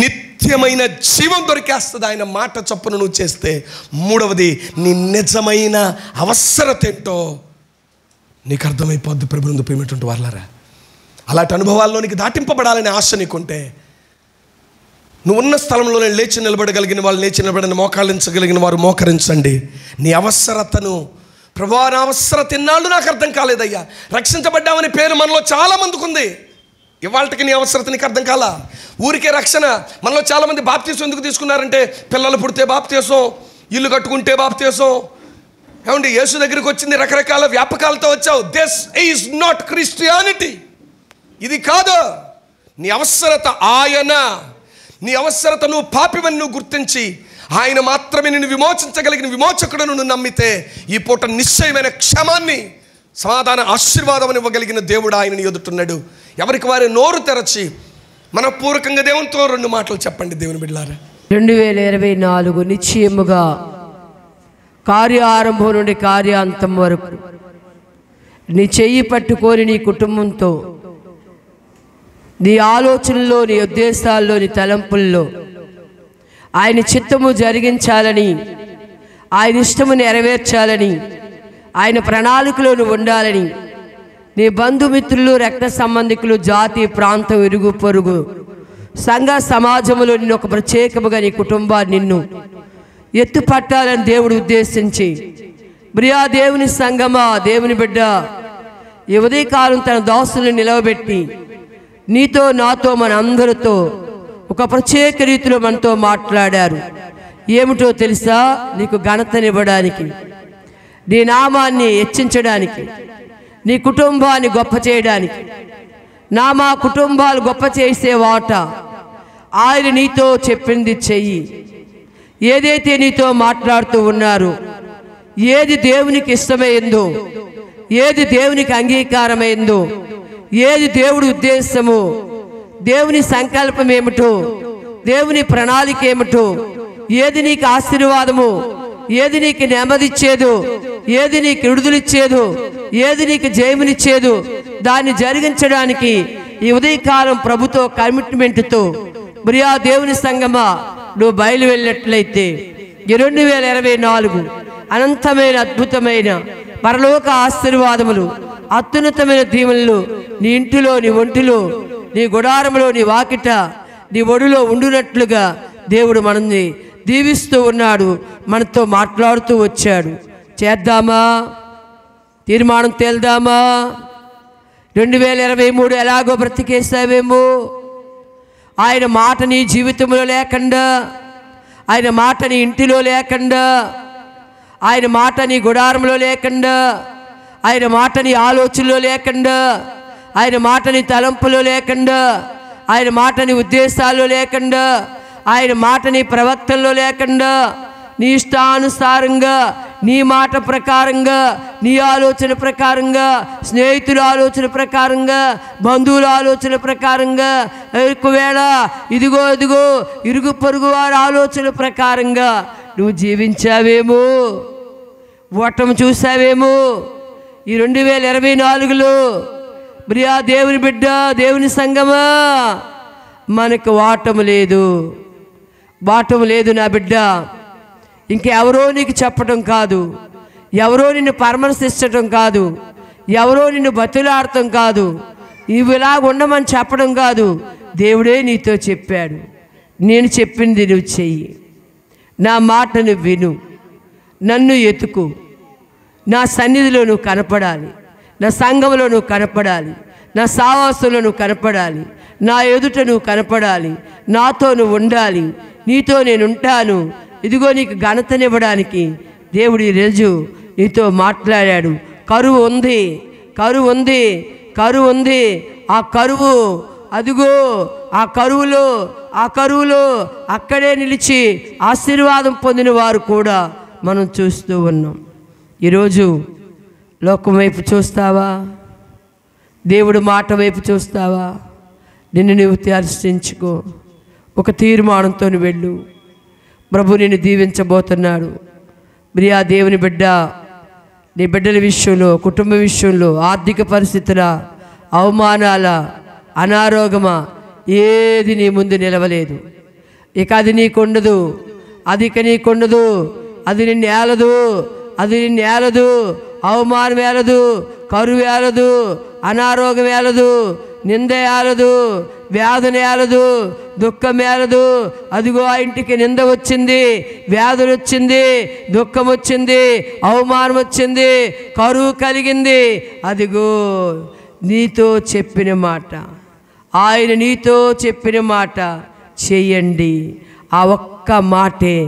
నిత్యమైన జీవం దొరికేస్తుంది ఆయన మాట చొప్పున నువ్వు చేస్తే. మూడవది, నీ నిజమైన అవసరత ఏంటో నీకు అర్థమైపోద్ది. ప్రభునందు ప్రియమైనటువంటి వారలారా, అలాంటి అనుభవాల్లోనికి దాటింపబడాలనే ఆశ నీకుంటే నువ్వు ఉన్న స్థలంలో లేచి నిలబడగలిగిన వాళ్ళు లేచి నిలబడిన, మోకాళ్ళించగలిగిన వారు మోకరించండి. నీ అవసరతను, ప్రభువా నా అవసరత ఎన్నాళ్ళు నాకు అర్థం కాలేదయ్యా. రక్షించబడ్డామనే పేరు మనలో చాలామందికి ఉంది. ఇవాళకి నీ అవసరత నీకు అర్థం కాలా. ఊరికే రక్షణ. మనలో చాలామంది బాప్తీసం ఎందుకు తీసుకున్నారంటే పిల్లలు పుడితే బాప్తీసం, ఇల్లు కట్టుకుంటే బాప్తీసం. ఏమండి, యేసు దగ్గరికి వచ్చింది రకరకాల వ్యాపకాలతో వచ్చావు. This is not Christianity. ఇది కాదు. నీ అవసరత ఆయన. నీ అవసరత నువ్వు పాపివని నువ్వు గుర్తించి ఆయన మాత్రమే నిన్ను విమోచించగలిగిన విమోచకుడును నువ్వు నమ్మితే ఈ పూట నిశ్చయమైన క్షమాన్ని, సమాధాన ఆశీర్వాదం ఇవ్వగలిగిన దేవుడు ఆయన నీ ఎదుటున్నాడు. ఎవరికి వారి నోరు తెరచి మనపూర్వకంగా దేవునితో 2 మాటలు చెప్పండి దేవుని బిడ్డలారా. 2024 నిశ్చయముగా కార్య ఆరంభం నుండి కార్యాంతం వరకు నీ చెయ్యి పట్టుకొని నీ కుటుంబంతో, నీ ఆలోచనల్లో, నీ ఉద్దేశాల్లో, నీ తలంపుల్లో ఆయన చిత్తము జరిగించాలని, ఆయన ఇష్టము నెరవేర్చాలని, ఆయన ప్రణాళికలో నువ్వు ఉండాలని, నీ బంధుమిత్రులు, రక్త సంబంధికులు, జాతి, ప్రాంతం, ఇరుగు పొరుగు, సంఘ సమాజంలో నిన్ను ఒక ప్రత్యేకముగా నీ కుటుంబాన్ని నిన్ను ఎత్తు పట్టాలని దేవుడు ఉద్దేశించి, ప్రియా దేవుని సంగమా, దేవుని బిడ్డ, ఈ ఉదయకాలం తన దాసులను నిలవబెట్టి నీతో, నాతో, మన అందరితో ఒక ప్రత్యేక రీతిలో మనతో మాట్లాడారు. ఏమిటో తెలుసా? నీకు ఘనతనివ్వడానికి, నీ నామాన్ని హెచ్చించడానికి, నీ కుటుంబాన్ని గొప్ప చేయడానికి. మా కుటుంబాలు గొప్ప చేసే వాట ఆయన నీతో చెప్పింది చెయ్యి. ఏదైతే నీతో మాట్లాడుతూ ఉన్నారు, ఏది దేవునికి ఇష్టమైందో, ఏది దేవునికి అంగీకారమైందో, ఏది దేవుడి ఉద్దేశము, దేవుని సంకల్పం ఏమిటో, దేవుని ప్రణాళిక ఏమిటో, ఏది నీకు ఆశీర్వాదము, ఏది నీకు నెమ్మదిచ్చేదు, ఏది నీకు విడుదలిచ్చేదు, ఏది నీకు జయమునిచ్చేదు, దాన్ని జరిగించడానికి ఈ ఉదయకాలం ప్రభుతో కమిట్మెంట్తో ప్రియా దేవుని సంగమా నువ్వు బయలు వెళ్ళినట్లయితే ఈ 2024 అనంతమైన అద్భుతమైన పరలోక ఆశీర్వాదములు, అత్యున్నతమైన దీవెనలు నీ ఇంటిలో, నీ ఒంటిలో, నీ గుడారంలో, నీ వాకిట, నీ ఒడిలో ఉండునట్లుగా దేవుడు మనల్ని దీవిస్తూ ఉన్నాడు, మనతో మాట్లాడుతూ వచ్చాడు. చేద్దామా? తీర్మానం తేల్దామా? 2023 ఎలాగో బ్రతికేసావేమో. ఆయన మాట నీ జీవితంలో లేకుండా, ఆయన మాట నీ ఇంటిలో లేకుండా, ఆయన మాట నీ గుడారంలో లేకుండా, ఆయన మాట నీ ఆలోచనలో లేకుండా, ఆయన మాట నీ తలంపులో లేకుండా, ఆయన మాట నీ ఉద్దేశాల్లో లేకుండా, ఆయన మాట నీ ప్రవక్తల్లో లేకుండా, నీ ఇష్టానుసారంగా, నీ మాట ప్రకారంగా, నీ ఆలోచన ప్రకారంగా, స్నేహితుల ఆలోచన ప్రకారంగా, బంధువుల ఆలోచన ప్రకారంగా, ఒకవేళ ఇదిగో ఇదిగో ఇరుగు పొరుగు వారి ఆలోచన ప్రకారంగా నువ్వు జీవించావేమో, ఓటమి చూసావేమో. ఈ 2024లో ప్రియా దేవుని బిడ్డ, దేవుని సంగమా, మనకు వాటము లేదు, వాటము లేదు నా బిడ్డ. ఇంకెవరో నీకు చెప్పడం కాదు, ఎవరో నిన్ను పరామర్శించడం కాదు, ఎవరో నిన్ను బతులాడటం కాదు, నువ్వు ఇలాగ ఉండమని చెప్పడం కాదు. దేవుడే నీతో చెప్పాడు, నేను చెప్పింది నువ్వు చెయ్యి, నా మాటను విను, నన్ను ఎతుకు, నా సన్నిధిలో నువ్వు కనపడాలి, నా సంఘంలో నువ్వు కనపడాలి, నా సావాసంలో నువ్వు కనపడాలి, నా ఎదుట నువ్వు కనపడాలి, నాతో నువ్వు ఉండాలి, నీతో నేను ఉంటాను. ఇదిగో నీకు ఘనతనివ్వడానికి దేవుడు ఈరోజు నీతో మాట్లాడాడు. కరువు ఉంది, కరువు ఉంది, కరువు ఉంది. ఆ కరువు, అదిగో ఆ కరువులో అక్కడే నిలిచి ఆశీర్వాదం పొందిన వారు కూడా మనం చూస్తూ ఉన్నాం. ఈరోజు లోకం వైపు చూస్తావా? దేవుడు మాట వైపు చూస్తావా? నిన్ను నువ్వు దర్శించుకో, ఒక తీర్మానంతో వెళ్ళు. ప్రభు నిన్ను దీవించబోతున్నాడు. ప్రియా దేవుని బిడ్డ, నీ బిడ్డల విషయంలో, కుటుంబ విషయంలో, ఆర్థిక పరిస్థితుల, అవమానాల, అనారోగ్యమా, ఏది నీ ముందు నిలవలేదు. ఇక అది నీకుండదు, అది ఇక నీకుండదు, అది నిన్ను ఏలదు, అది నిన్ను ఏలదు. అవమానం ఏలదు, కరువు ఏలదు, అనారోగ్యం ఏలదు, నింద ఏలదు, వ్యాధులు ఏలదు, దుఃఖం ఏలదు. అదిగో ఆ ఇంటికి నింద వచ్చింది, వ్యాధులు వచ్చింది, దుఃఖం వచ్చింది, అవమానం వచ్చింది, కరువు కలిగింది. అదిగో నీతో చెప్పిన మాట, ఆయన నీతో చెప్పిన మాట చెయ్యండి. ఆ ఒక్క మాటే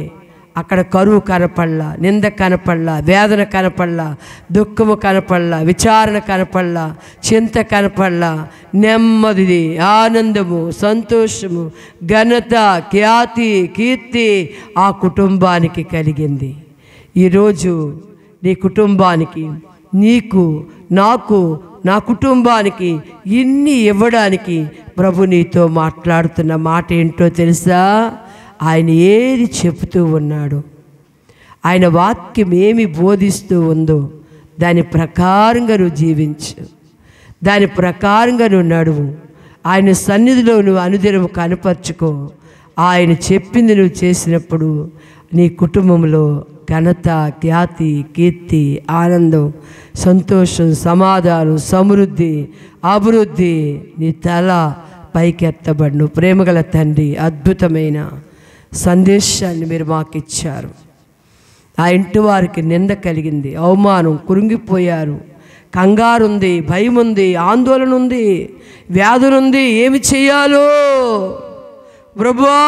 అక్కడ కరువు కనపడలా, నింద కనపడలా, వేదన కనపడలా, దుఃఖము కనపడలా, విచారణ కనపడలా, చింత కనపడలా. నెమ్మది, ఆనందము, సంతోషము, ఘనత, ఖ్యాతి, కీర్తి ఆ కుటుంబానికి కలిగింది. ఈరోజు నీ కుటుంబానికి, నీకు, నాకు, నా కుటుంబానికి ఇన్ని ఇవ్వడానికి ప్రభు నీతో మాట్లాడుతున్న మాట ఏంటో తెలుసా? ఆయన ఏది చెబుతూ ఉన్నాడు, ఆయన వాక్యం ఏమి బోధిస్తూ ఉందో దాని ప్రకారంగా నువ్వు జీవించు, దాని ప్రకారంగా నువ్వు నడువు. ఆయన సన్నిధిలో నువ్వు అనుదినం కనపరుచుకో. ఆయన చెప్పింది నువ్వు చేసినప్పుడు నీ కుటుంబంలో ఘనత, ఖ్యాతి, కీర్తి, ఆనందం, సంతోషం, సమాధానం, సమృద్ధి, అభివృద్ధి నీ తల పైకెత్తబడును. ప్రేమగల తండ్రి, అద్భుతమైన సందేశాన్ని మీరు మాకు ఇచ్చారు. ఆ ఇంటి వారికి నింద కలిగింది, అవమానం, కృంగిపోయారు, కంగారు ఉంది, భయం ఉంది, ఆందోళన ఉంది, వ్యాధులుంది. ఏమి చెయ్యాలో ప్రభువా,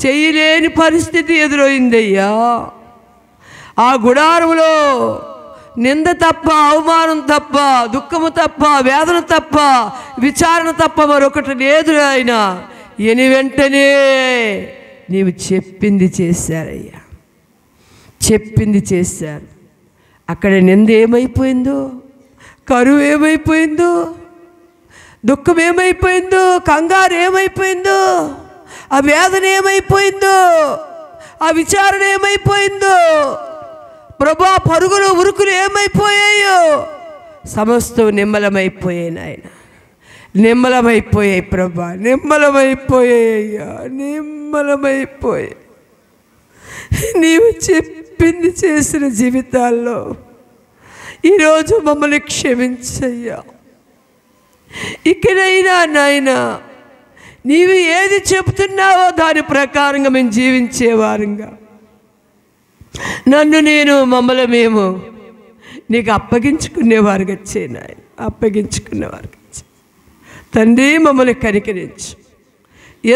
చెయ్యలేని పరిస్థితి ఎదురైందయ్యా. ఆ గుడారంలో నింద తప్ప, అవమానం తప్ప, దుఃఖము తప్ప, వేదన తప్ప, విచారణ తప్ప మరొకటి లేదు ఆయన. ఎని వెంటనే నీవు చెప్పింది చేశారయ్యా, చెప్పింది చేశారు. అక్కడ నింద ఏమైపోయిందో, కరువు ఏమైపోయిందో, దుఃఖం ఏమైపోయిందో, కంగారు ఏమైపోయిందో, ఆ వేదన ఏమైపోయిందో, ఆ విచారణ ఏమైపోయిందో, ప్రభా పరుగులు ఉరుకులు ఏమైపోయాయో సమస్తం నిమ్మలమైపోయాయి నాయన, నిమ్మలమైపోయాయి ప్రభా, నిమ్మలమైపోయాయ్యా, నిమ్మలమైపోయాయి. నీవు చెప్పింది చేసిన జీవితాల్లో ఈరోజు మమ్మల్ని క్షమించయ్యా. ఇకనైనా నాయన నీవు ఏది చెబుతున్నావో దాని ప్రకారంగా మేము జీవించేవారంగా, నన్ను నేను, మమ్మల్ని మేము నీకు అప్పగించుకునేవారుగా చేయి నాయన, అప్పగించుకునేవారుగా తండ్రి. మమ్మల్ని కనికరించు.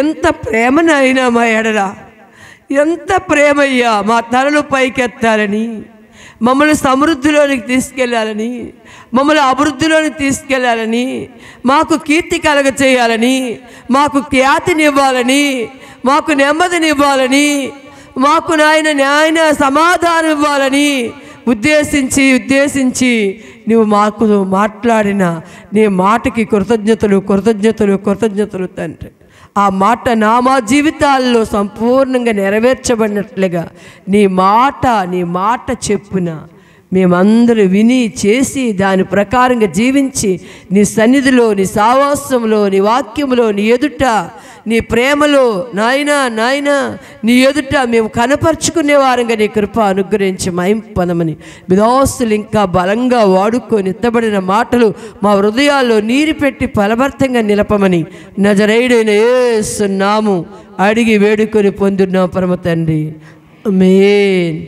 ఎంత ప్రేమనైనా మా ఎడల, ఎంత ప్రేమయ్యా. మా తలలు పైకెత్తాలని, మమ్మల్ని సమృద్ధిలోనికి తీసుకెళ్ళాలని, మమ్మల్ని అభివృద్ధిలోనికి తీసుకెళ్ళాలని, మాకు కీర్తి కలగ చేయాలని, మాకు ఖ్యాతినివ్వాలని, మాకు నెమ్మదినివ్వాలని, మాకు నాయన సమాధానం ఇవ్వాలని ఉద్దేశించి నువ్వు మాకు మాట్లాడిన నీ మాటకి కృతజ్ఞతలు తండ్రి. ఆ మాట మా జీవితాల్లో సంపూర్ణంగా నెరవేర్చబడినట్లుగా నీ మాట చెప్పున మేమందరూ విని చేసి దాని ప్రకారంగా జీవించి నీ సన్నిధిలో, నీ సావాసంలో, నీ వాక్యంలో, నీ ఎదుట, నీ ప్రేమలో నాయనా నీ ఎదుట మేము కనపరుచుకునే వారంగా నీ కృప అనుగ్రహించి మహింపదమని విదాసులు ఇంకా బలంగా వాడుకొని ఎత్తబడిన మాటలు మా హృదయాల్లో నీరు పెట్టి ఫలభర్తంగా నిలపమని నజరేయుడైన యేసు నామమున అడిగి వేడుకొని పొందున్నాం పరమ తండ్రి. ఆమేన్.